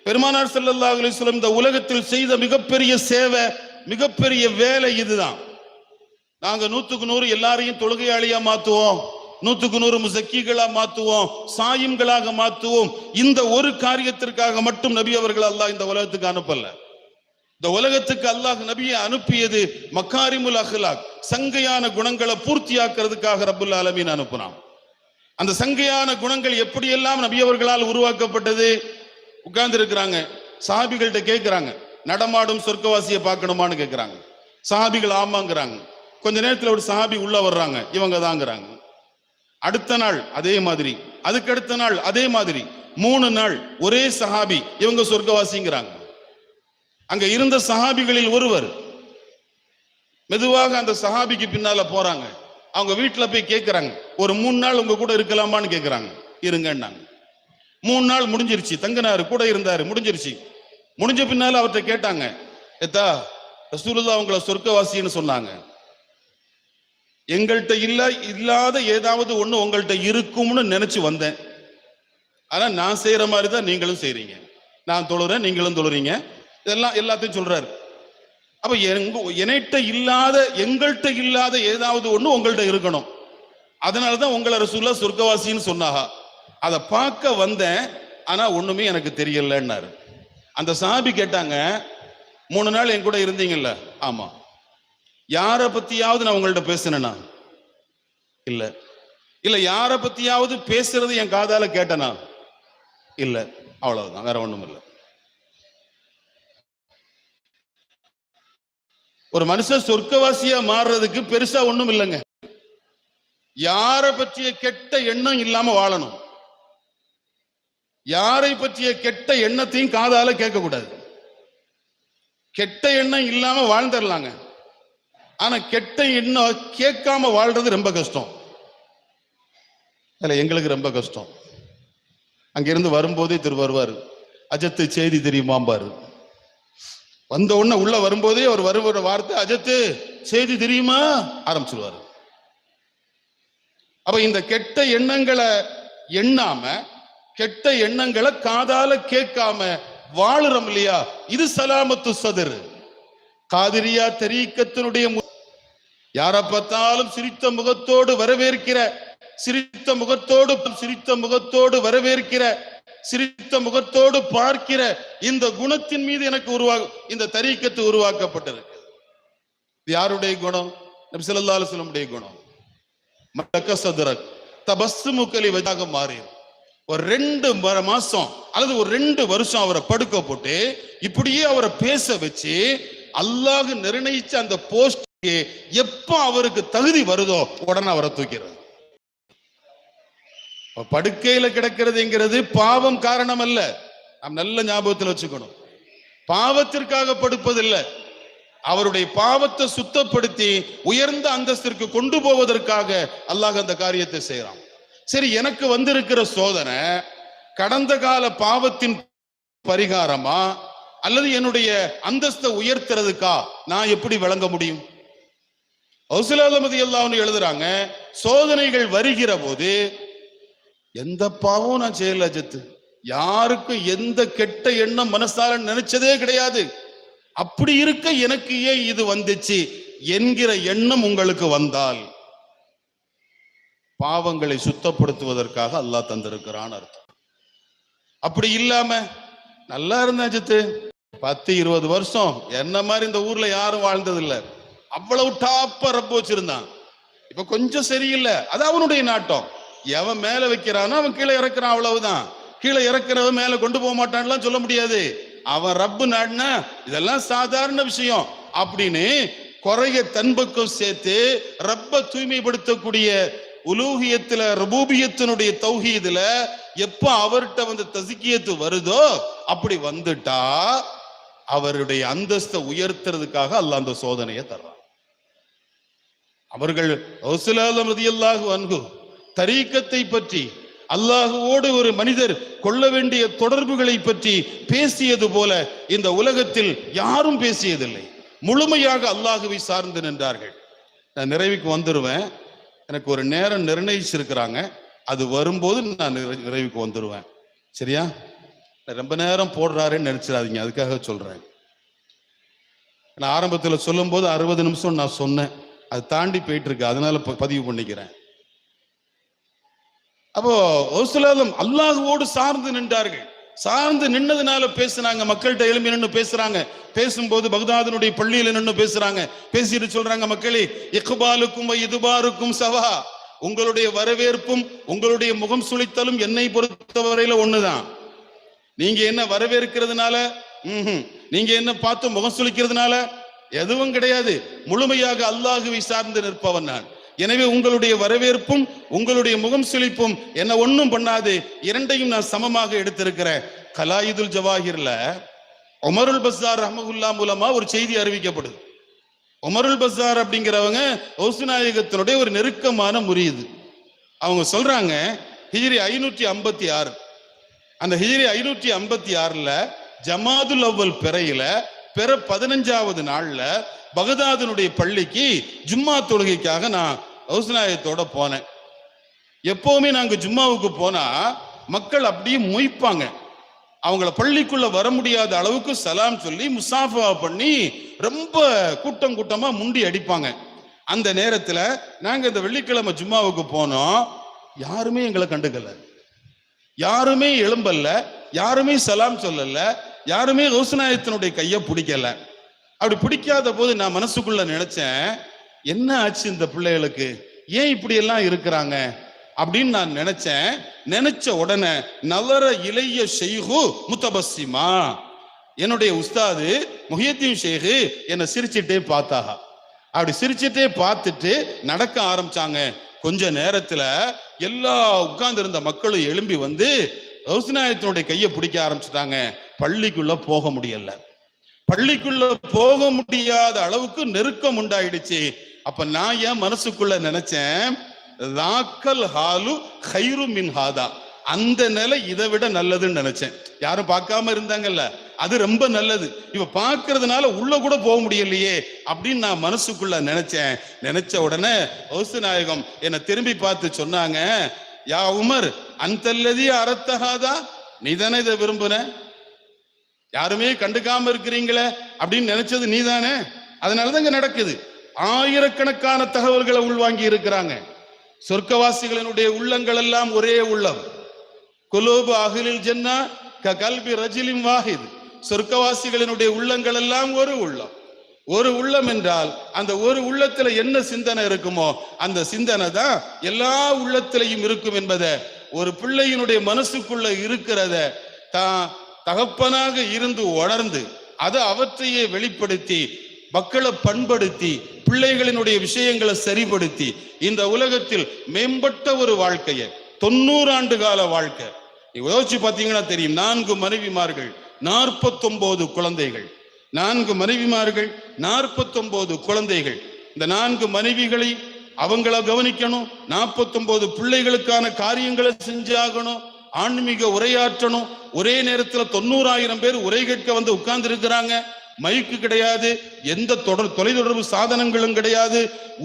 பெருமானார் ஸல்லல்லாஹு அலைஹி வஸல்லம் இந்த உலகத்தில் செய்த மிகப்பெரிய சேவை, மிகப்பெரிய வேலை இதுதான். நாங்க 100க்கு 100 எல்லாரையும் தொழுகையாளியா மாத்துவோம், 100க்கு 100 முஸக்கிகளா மாத்துவோம், சாயிம்களாக மாத்துவோம். இந்த ஒரு காரியத்திற்காக மட்டும் நபி அவர்கள் அல்லாஹ் இந்த உலகத்துக்கு அனுப்பல. இந்த உலகத்துக்கு அல்லாஹ் நபியை அனுப்பியது மக்காரிமுல் அஹ்லாக், சங்கையான குணங்களை பூர்த்தியாக்குறதுக்காக ரப்புல் ஆலமீன் அனுப்புனான். அந்த சங்கையான குணங்கள் எப்படியெல்லாம் நபி அவர்களால் உருவாக்கப்பட்டது? உட்கார்ந்து இருக்கிறாங்க, சஹாபிகள்கிட்ட கேட்கிறாங்க, நடமாடும் சொர்க்கவாசியை பார்க்கணுமான்னு கேட்கிறாங்க. சஹாபிகள் ஆமாங்கிறாங்க. கொஞ்ச நேரத்தில் ஒரு சஹாபி உள்ள வர்றாங்க, இவங்க தாங்கிறாங்க. அடுத்த நாள் அதே மாதிரி, அதுக்கு அடுத்த நாள் அதே மாதிரி, 3 நாள் ஒரே சஹாபி, இவங்க சொர்க்கவாசிங்கிறாங்க. அங்க இருந்த சஹாபிகளில் ஒருவர் மெதுவாக அந்த சஹாபிக்கு பின்னால போறாங்க. அவங்க வீட்டுல போய் கேட்கிறாங்க, ஒரு 3 நாள் உங்க கூட இருக்கலாமான்னு கேட்கிறாங்க. இருங்கன்னாங்க. 3 நாள் முடிஞ்சிருச்சு, தங்கினாரு, கூட இருந்தாரு, முடிஞ்சிருச்சு. முடிஞ்ச பின்னால அவர்கிட்ட கேட்டாங்க, ஏத்தா ரசூலுல்லாஹ் உங்களை சொர்க்கவாசின்னு சொன்னாங்க, எங்கள்கிட்ட இல்லாத ஏதாவது ஒண்ணு உங்கள்கிட்ட இருக்கும்னு நினைச்சு வந்தேன், ஆனா நான் செய்யற மாதிரி தான் நீங்களும் செய்றீங்க, நான் தொழுறேன் நீங்களும் தொழுறீங்க, இதெல்லாம் எல்லாத்தையும் சொல்றாரு. அப்ப என்கிட்ட இல்லாத, எங்கள்கிட்ட இல்லாத ஏதாவது ஒண்ணு உங்கள்கிட்ட இருக்கணும், அதனாலதான் உங்களை ரசூலுல்லாஹ் சொர்க்கவாசின்னு சொன்னாங்க. அதை பார்க்க வந்தேன், ஆனா ஒண்ணுமே எனக்கு தெரியலன்னாரு. அந்த சஹாபி கேட்டாங்க, 3 நாள் என் கூட இருந்தீங்கல்ல? ஆமா. யாரை பத்தியாவது நான் உங்கள்ட்ட பேசினேனா? இல்ல. இல்ல யாரை பத்தியாவது பேசுறது என் காதால கேட்டனா? இல்ல. அவ்வளவுதான், வேற ஒண்ணும் இல்லை. ஒரு மனுஷன் சொர்க்கவாசியா மாறுறதுக்கு பெருசா ஒண்ணும் இல்லைங்க. யாரை பற்றிய கெட்ட எண்ணம் இல்லாம வாழணும். யாரை பற்றிய கெட்ட எண்ணத்தையும் காதால கேட்க கூடாது. கெட்ட எண்ணம் இல்லாம வாழ்ந்துடலாங்க. ஆனா கெட்ட எண்ணம் கேட்காம வாழ்றது ரொம்ப கஷ்டம். எங்களுக்கு ரொம்ப கஷ்டம். அங்கிருந்து வரும்போதே வருவாரு, அஜத்து செய்தி தெரியுமாம்பாரு. வந்த உடனே உள்ள வரும்போதே அவர் வருகிற வார்த்தை அஜத்து செய்தி தெரியுமா ஆரம்பிச்சிருவாரு. அப்ப இந்த கெட்ட எண்ணங்களை எண்ணாம, கெட்ட எண்ணங்களை காதால கேட்காம வாழுறோம் இல்லையா, இது சலாமத்து சதர். காதிரியா தரீக்கத்தினுடைய யாரை பார்த்தாலும் சிரித்த முகத்தோடு வரவேற்கிற, சிரித்த முகத்தோடு வரவேற்கிற, சிரித்த முகத்தோடு பார்க்கிற இந்த குணத்தின் மீது எனக்கு இந்த தரீக்கத்து உருவாக்கப்பட்டிருக்கு. யாருடைய குணம்? நபி ஸல்லல்லாஹு அலைஹி வஸல்லம் குணம். தபஸ்ஸுமுகலி வஜாக மாறி ஒரு 2 மாசம் அல்லது ஒரு 2 வருஷம் அவரை படுக்க போட்டு இப்படியே அவரை பேச வச்சு அல்லாஹ் நிர்ணயிச்ச அந்த போஸ்ட் எப்ப அவருக்கு தகுதி வருதோ உடனே அவரை தூக்கிறது. படுக்கையில கிடக்கிறதுங்கிறது பாவம் காரணம் அல்ல. நாம் நல்ல ஞாபகத்தில் வச்சுக்கணும். பாவத்திற்காக படுப்பதில்லை, அவருடைய பாவத்தை சுத்தப்படுத்தி உயர்ந்த அந்தஸ்திற்கு கொண்டு போவதற்காக அல்லாஹ் அந்த காரியத்தை செய்யறான். சரி, எனக்கு வந்திருக்கிற சோதனை கடந்த கால பாவத்தின் பரிகாரமா அல்லது என்னுடைய அந்தஸ்தை உயர்த்துறதுக்கா நான் எப்படி விளங்க முடியும்? எழுதுறாங்க, சோதனைகள் வருகிற போது எந்த பாவம் நான் செய்யல அஜத்து, யாருக்கும் எந்த கெட்ட எண்ணம் மனசால நினைச்சதே கிடையாது, அப்படி இருக்க எனக்கு ஏன் இது வந்துச்சு என்கிற எண்ணம் உங்களுக்கு வந்தால் பாவங்களை சுத்தப்படுத்துவதற்காக அல்லாஹ் தந்திருக்கிறான் அர்த்தம். அப்படி இல்லாம நல்லா இருந்த அஜத்து 10-20 வருஷம் என்ன மாதிரி இந்த ஊர்ல யாரும் வாழ்ந்ததில்லை, அவ்வளவு டாப்பா ரப்ப வச்சிருந்தான், இப்ப கொஞ்சம் சரியில்லை, அது அவனுடைய நாட்டம். எவன் மேல வைக்கிறானோ அவன் கீழே இறக்குறான், அவ்வளவுதான். கீழே இறக்குறவன் மேல கொண்டு போக மாட்டான்லாம் சொல்ல முடியாது. அவன் ரப்பு நாடுனா இதெல்லாம் சாதாரண விஷயம் அப்படின்னு குறைய தன்பக்கம் சேர்த்து ரப்ப தூய்மைப்படுத்தக்கூடிய உலூஹியத்துல ரபூபியத்தினுடைய தௌஹீதுல எப்ப அவர்கிட்ட வந்து தஸ்கியத்து வருதோ அப்படி வந்துட்டா அவருடைய அந்தஸ்தை உயர்த்துறதுக்காக அல்லாஹ் அந்த சோதனையை தர்றான். அவர்கள் ரலியல்லாஹு அன்ஹு தரீக்கத்தை பற்றி, அல்லாஹுவோடு ஒரு மனிதர் கொள்ள வேண்டிய தொடர்புகளை பற்றி பேசியது போல இந்த உலகத்தில் யாரும் பேசியதில்லை. முழுமையாக அல்லாஹுவை சார்ந்து நின்றார்கள். நான் நிறைவுக்கு வந்துருவேன், எனக்கு ஒரு நேரம் நிர்ணயிச்சிருக்கிறாங்க, அது வரும்போது நான் நிறைவுக்கு வந்துருவேன். சரியா? ரொம்ப நேரம் போடுறாருன்னு நினைச்சிடாதீங்க, அதுக்காக சொல்றேன். நான் ஆரம்பத்தில் சொல்லும் போது 60 நிமிஷம் நான் சொன்னேன், அது தாண்டி போயிட்டு இருக்கு, அதனால பதிவு பண்ணிக்கிறேன். அப்போ அல்லாஹுவோடு சார்ந்து நின்றார்கள். சார்ந்து நின்னதுனால பேசுனாங்க, மக்கள்கிட்ட எழுப்பி நின்று பேசுறாங்க. பேசும்போது பக்தாதினுடைய பள்ளியில நின்று பேசுறாங்க. பேசிட்டு சொல்றாங்க, மக்களே இக்பாலுக்கும் இதுபாருக்கும் சவா, உங்களுடைய வரவேற்பும் உங்களுடைய முகம் சுளித்தலும் என்னை பொறுத்தவரையில ஒண்ணுதான். நீங்க என்ன வரவேற்கிறதுனால, நீங்க என்ன பார்த்து முகம் சுளிக்கிறதுனால எதுவும் கிடையாது. முழுமையாக அல்லாஹுவை சார்ந்து நிற்பவன் நான். எனவே உங்களுடைய வரவேற்பும் உங்களுடைய முகம் சுளிப்பும் என்ன ஒன்றும் பண்ணாது, இரண்டையும் நான் சமமாக எடுத்திருக்கிறேன். கலாயிதுல் ஜவாஹிர்ல உமருல் பஸார் ரஹ்மஹுல்லா மூலமா ஒரு செய்தி அறிவிக்கப்படுது. உமருல் பஸார் அப்படிங்கிறவங்க ஹவுசுநாயகத்தினுடைய ஒரு நெருக்கமான முரீது. அவங்க சொல்றாங்க, ஹிஜ்ரி 556, அந்த ஹிஜ்ரி 556ல ஜமாதுல் அவ்வல் பிறையில 15வது நாள்ல பகதாதினுடைய பள்ளிக்கு ஜும்மா தொழுகைக்காக நான் ஹவுசுநாயகத்தோட போனேன். எப்பவுமே நாங்க ஜும்மாவுக்கு போனா மக்கள் அப்படியே மொய்ப்பாங்க, அவங்கள பள்ளிக்குள்ள வர முடியாத அளவுக்கு சலாம் சொல்லி முசாஃபா பண்ணி ரொம்ப கூட்டம் கூட்டமா முண்டி அடிப்பாங்க. அந்த நேரத்துல நாங்க இந்த வெள்ளிக்கிழமை ஜும்மாவுக்கு போனோம், யாருமே எங்களை கண்டுக்கல, யாருமே எழும்பல்ல, யாருமே சலாம் சொல்லல, யாருமே ஹவுசுநாயகத்தினுடைய கையை பிடிக்கல. அப்படி பிடிக்காத போது நான் மனசுக்குள்ள நினைச்சேன், என்ன ஆச்சு இந்த பிள்ளைகளுக்கு, ஏன் இப்படி எல்லாம் இருக்கிறாங்க அப்படின்னு நான் நினைச்சேன். நினைச்ச உடனே நவர இளைய ஷெய்ஹு முத்தபஸ்ஸிமா, என்னுடைய உஸ்தாது முஹியத்தீன் ஷேഖ് என்னை சிரிச்சுட்டே பார்த்தாங்க. அப்படி சிரிச்சுட்டே பார்த்துட்டு நடக்க ஆரம்பிச்சாங்க. கொஞ்ச நேரத்துல எல்லா உட்கார்ந்து இருந்த மக்களும் எழும்பி வந்து கௌசிநாயகத்தினுடைய கையை பிடிக்க ஆரம்பிச்சுட்டாங்க. பள்ளிக்குள்ள போக முடியல. பள்ளிக்குள்ள போக முடியாத அளவுக்கு நெருக்கம் உண்டாயிடுச்சு. அப்ப நான் என் மனசுக்குள்ள நினைச்சேன், ராக்கல் ஹாலு கைரு மின் ஹாதா, அந்த நிலை இதை விட நல்லதுன்னு நினைச்சேன். யாரும் பார்க்காம இருந்தாங்கல்ல, அது ரொம்ப நல்லது. இப்ப பார்க்கறதுனால உள்ள கூட போக முடியலையே அப்படின்னு நான் மனசுக்குள்ள நினைச்சேன். நினைச்ச உடனே கௌசிநாயகம் என்னை திரும்பி பார்த்து சொன்னாங்க, யா உமர் அந்தல்லதி அறத்தகாதா, நீ தானே இதை விரும்புன, யாருமே கண்டுக்காம இருக்கிறீங்களே அப்படின்னு நினைச்சது நீதானே, அதனாலதான் இங்க நடக்குது. ஆயிரக்கணக்கான தகவல்களை உள்வாங்கி இருக்கிறாங்க. சொர்க்கவாசிகளினுடைய உள்ளங்கள் எல்லாம் ஒரே உள்ளம். குலூபு அஹ்லில் ஜன்னா கல்பி ரஜிலின் வாஹித், சொர்க்கவாசிகளினுடைய உள்ளங்கள் எல்லாம் ஒரு உள்ளம். ஒரு உள்ளம் என்றால் அந்த ஒரு உள்ளத்துல என்ன சிந்தனை இருக்குமோ அந்த சிந்தனை தான் எல்லா உள்ளத்திலையும் இருக்கும் என்பதை, ஒரு பிள்ளையினுடைய மனசுக்குள்ள இருக்கிறத தான் தகப்பனாக இருந்து உணர்ந்து அதை அவற்றையே வெளிப்படுத்தி மக்களை பண்படுத்தி பிள்ளைகளினுடைய விஷயங்களை சரிப்படுத்தி இந்த உலகத்தில் மேம்பட்ட ஒரு வாழ்க்கையை, 90 ஆண்டு கால வாழ்க்கை யோசிச்சு பார்த்தீங்கன்னா தெரியும். 4 மனைவிமார்கள், 49 குழந்தைகள். 4 மனைவிமார்கள், 49 குழந்தைகள். இந்த 4 மனைவிகளை அவங்கள கவனிக்கணும், 49 பிள்ளைகளுக்கான காரியங்களை செஞ்சாகணும், ஆன்மீக உரையாற்றணும். ஒரே நேரத்தில் 90,000 பேர் உரை கேட்க வந்து உட்கார்ந்து இருக்கிறாங்க. மைக்கு கிடையாது, எந்த தொலைத்தொடர்பு சாதனங்களும் கிடையாது.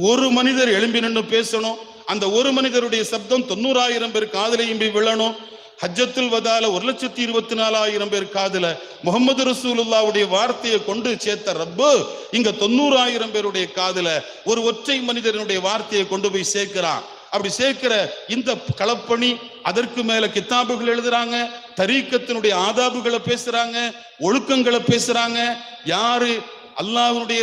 ஒரு மனிதர் எழும்பி நின்று பேசணும். அந்த ஒரு மனிதருடைய சப்தம் 90,000 பேர் காதலையும் விழணும். ஹஜ்ஜத்துல் வதால 1,24,000 பேர் காதுல முகமது ரசூலுல்லாவுடைய வார்த்தையை கொண்டு சேர்த்த ரப்பு இங்க 90,000 பேருடைய காதுல ஒரு ஒற்றை மனிதனுடைய வார்த்தையை கொண்டு போய் சேர்க்கிறான். அப்படி சேர்க்கிற இந்த களப்பணி, அதற்கு மேல கித்தாபுகள் எழுதுறாங்க, தரீக்கத்தினுடைய ஆதாபுகளை பேசுறாங்க, ஒழுக்கங்களை பேசுறாங்க. யாரு அல்லாஹ்வுடைய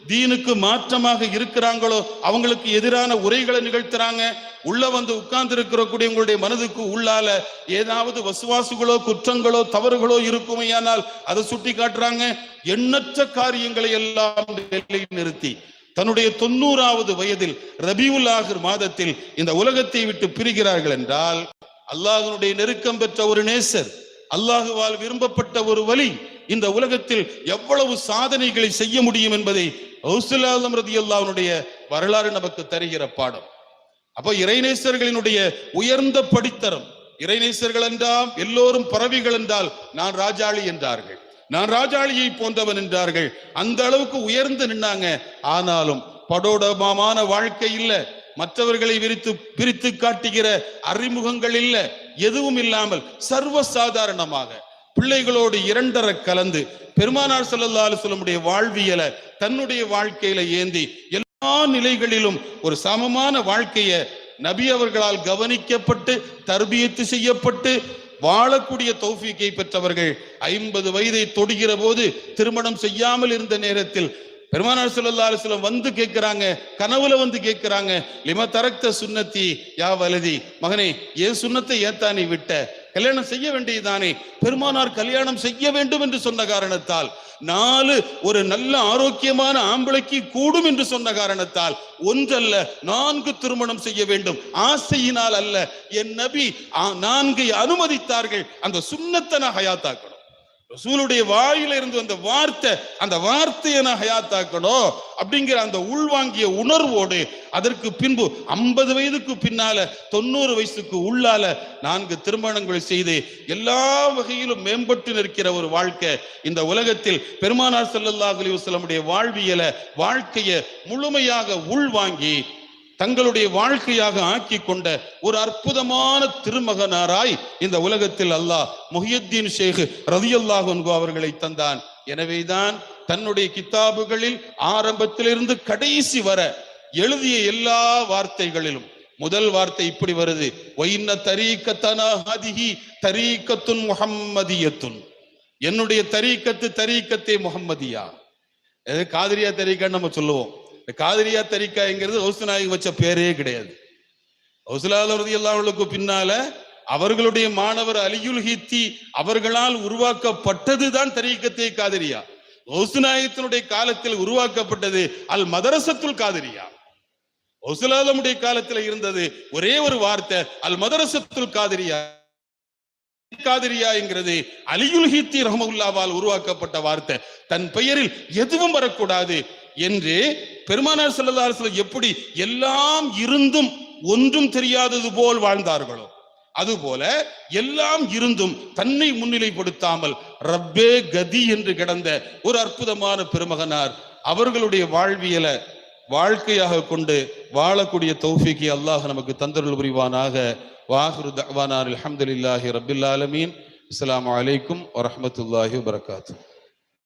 தீனுக்கு மாற்றமாக இருக்கிறாங்களோ அவங்களுக்கு எதிரான உரைகளை நிகழ்த்துறாங்க. உள்ள வந்து உட்கார்ந்து இருக்கக்கூடிய உங்களுடைய மனதுக்கு உள்ளால ஏதாவது வசுவாசுகளோ குற்றங்களோ தவறுகளோ இருக்குமையானால் அதை சுட்டி காட்டுறாங்க. எண்ணற்ற காரியங்களை எல்லாம் நிறுத்தி தன்னுடைய 90வது வயதில் ரபியுல் ஆகிர் மாதத்தில் இந்த உலகத்தை விட்டு பிரிகிறார்கள் என்றால், அல்லாஹ்வுடைய நெருக்கம் பெற்ற ஒரு நேசர், அல்லாஹுவால் விரும்பப்பட்ட ஒரு வலி இந்த உலகத்தில் எவ்வளவு சாதனைகளை செய்ய முடியும் என்பதை கௌசுல் ஆலம் ரலியல்லாஹுடைய வரலாறு நமக்கு தருகிற பாடம். அப்போ இறைநேசர்களினுடைய உயர்ந்த படித்தரம், இறைநேசர்கள் என்றால் எல்லோரும் பறவைகள் என்றால் நான் ராஜாளி என்றார்கள், நான் ராஜாளியை போன்றவன் என்றார்கள். அந்த அளவுக்கு உயர்ந்து நின்னாங்க. ஆனாலும் படோடமான வாழ்க்கை இல்ல, மற்றவர்களை பிரித்து காட்டுகிற அறிமுகங்கள் இல்ல, எதுவும் இல்லாமல் சர்வசாதாரணமாக பிள்ளைகளோடு இரண்டரை கலந்து பெருமானார் ஸல்லல்லாஹு அலைஹி வஸல்லம் வாழ்வியலை தன்னுடைய வாழ்க்கையில ஏந்தி எல்லா நிலைகளிலும் ஒரு சமமான வாழ்க்கையை நபி அவர்களால் கவனிக்கப்பட்டு தர்பியத்து செய்யப்பட்டு வாழக்கூடிய தௌஃபீக்கை பெற்றவர்கள் 50 வயதை தொடுகிற போது திருமணம் செய்யாமல் இருந்த நேரத்தில் பெருமானார் ஸல்லல்லாஹு அலைஹி வஸல்லம் வந்து கேட்கிறாங்க, கனவுல வந்து கேட்கிறாங்க, லிம தரக்த சுன்னத்தி யா வலதி, மகனே ஏன் சுன்னத்தை ஏத்தா நீ விட்ட, கல்யாணம் செய்ய வேண்டியதானே. பெருமானார் கல்யாணம் செய்ய வேண்டும் என்று சொன்ன காரணத்தால், 4 ஒரு நல்ல ஆரோக்கியமான ஆம்பளைக்கு கூடும் என்று சொன்ன காரணத்தால் 1 அல்ல 4 திருமணம் செய்ய வேண்டும், ஆசையினால் அல்ல. என் நபி 4 அனுமதித்தார்கள். அந்த சுன்னத்தை நான் ஹயாத்தாக்கணும், ரசூலுடைய வாயில இருந்து அந்த வார்த்தை, அந்த வார்த்தையை நான் ஹயாத்தாக்கணும் அப்படிங்கிற அந்த உள்வாங்கிய உணர்வோடு அதற்கு பின்பு 50 வயதுக்கு பின்னால 90 வயசுக்கு உள்ளால 4 திருமணங்கள் செய்து எல்லா வகையிலும் மேம்பட்டு நிற்கிற ஒரு வாழ்க்கை இந்த உலகத்தில் பெருமானார் ஸல்லல்லாஹு அலைஹி வஸல்லம் வாழ்வியலை வாழ்க்கையை முழுமையாக உள்வாங்கி தங்களுடைய வாழ்க்கையாக ஆக்கி கொண்ட ஒரு அற்புதமான திருமகனாராய் இந்த உலகத்தில் அல்லாஹ் முஹியுத்தீன் ஷேഖ് ரலியல்லாஹு அன்ஹு அவர்களை தந்தான். எனவேதான் தன்னுடைய கித்தாபுகளில் ஆரம்பத்திலிருந்து கடைசி வர எழுதிய எல்லா வார்த்தைகளிலும் முதல் வார்த்தை இப்படி வருது, வைன்ன தரீக்கத்தனா ஹதிஹி தரீக்கத்துன் முஹம்மதியத்துன், என்னுடைய தரீக்கத்து தரீக்கத்தே முஹம்மதியா, காதிரியா தரிக்கான்னு நம்ம சொல்லுவோம். காதிரியா தரிக்காங்கிறது கௌஸ் நாயகம் வச்ச பேரே கிடையாது. கௌசுலால ரலியல்லாஹு பின்னால அவர்களுடைய மாணவர் அலியுல் ஹித்தி அவர்களால் உருவாக்கப்பட்டதுதான் தரீக்கத்தே காதிரியா. கௌஸ் நாயகத்தினுடைய காலத்தில் உருவாக்கப்பட்டது அல் மதரசத்துல் காதிரியா. கௌசுலாலமுடைய காலத்தில் இருந்தது ஒரே ஒரு வார்த்தை அல் மதரசத்துல் காதிரியா. காதிரியா என்கிறது அலியுல் ஹித்தி ரஹ்மத்துல்லாஹால் உருவாக்கப்பட்ட வார்த்தை. தன் பெயரில் எதுவும் வரக்கூடாது என்று பெருமானார் ஸல்லல்லாஹு அலைஹி வஸல்லம் எப்படி எல்லாம் இருந்தும் ஒன்றும் தெரியாதது போல் வாழ்ந்தார்களோ அதுபோல எல்லாம் இருந்தும் தன்னை முன்னிலைப்படுத்தாமல் ரப்பே கதி என்று கிடந்த ஒரு அற்புதமான பெருமகனார். அவர்களுடைய வாழ்வியலை வாழ்க்கையாக கொண்டு வாழக்கூடிய தௌஃபீக்கை அல்லாஹ் நமக்கு தந்தருள் புரிவானாக. வாஹிரு தஅவானா அல்ஹம்துலில்லாஹி ரப்பில் ஆலமீன். அஸ்ஸலாமு அலைக்கும் வரஹ்மத்துல்லாஹி வபரகாத்துஹு.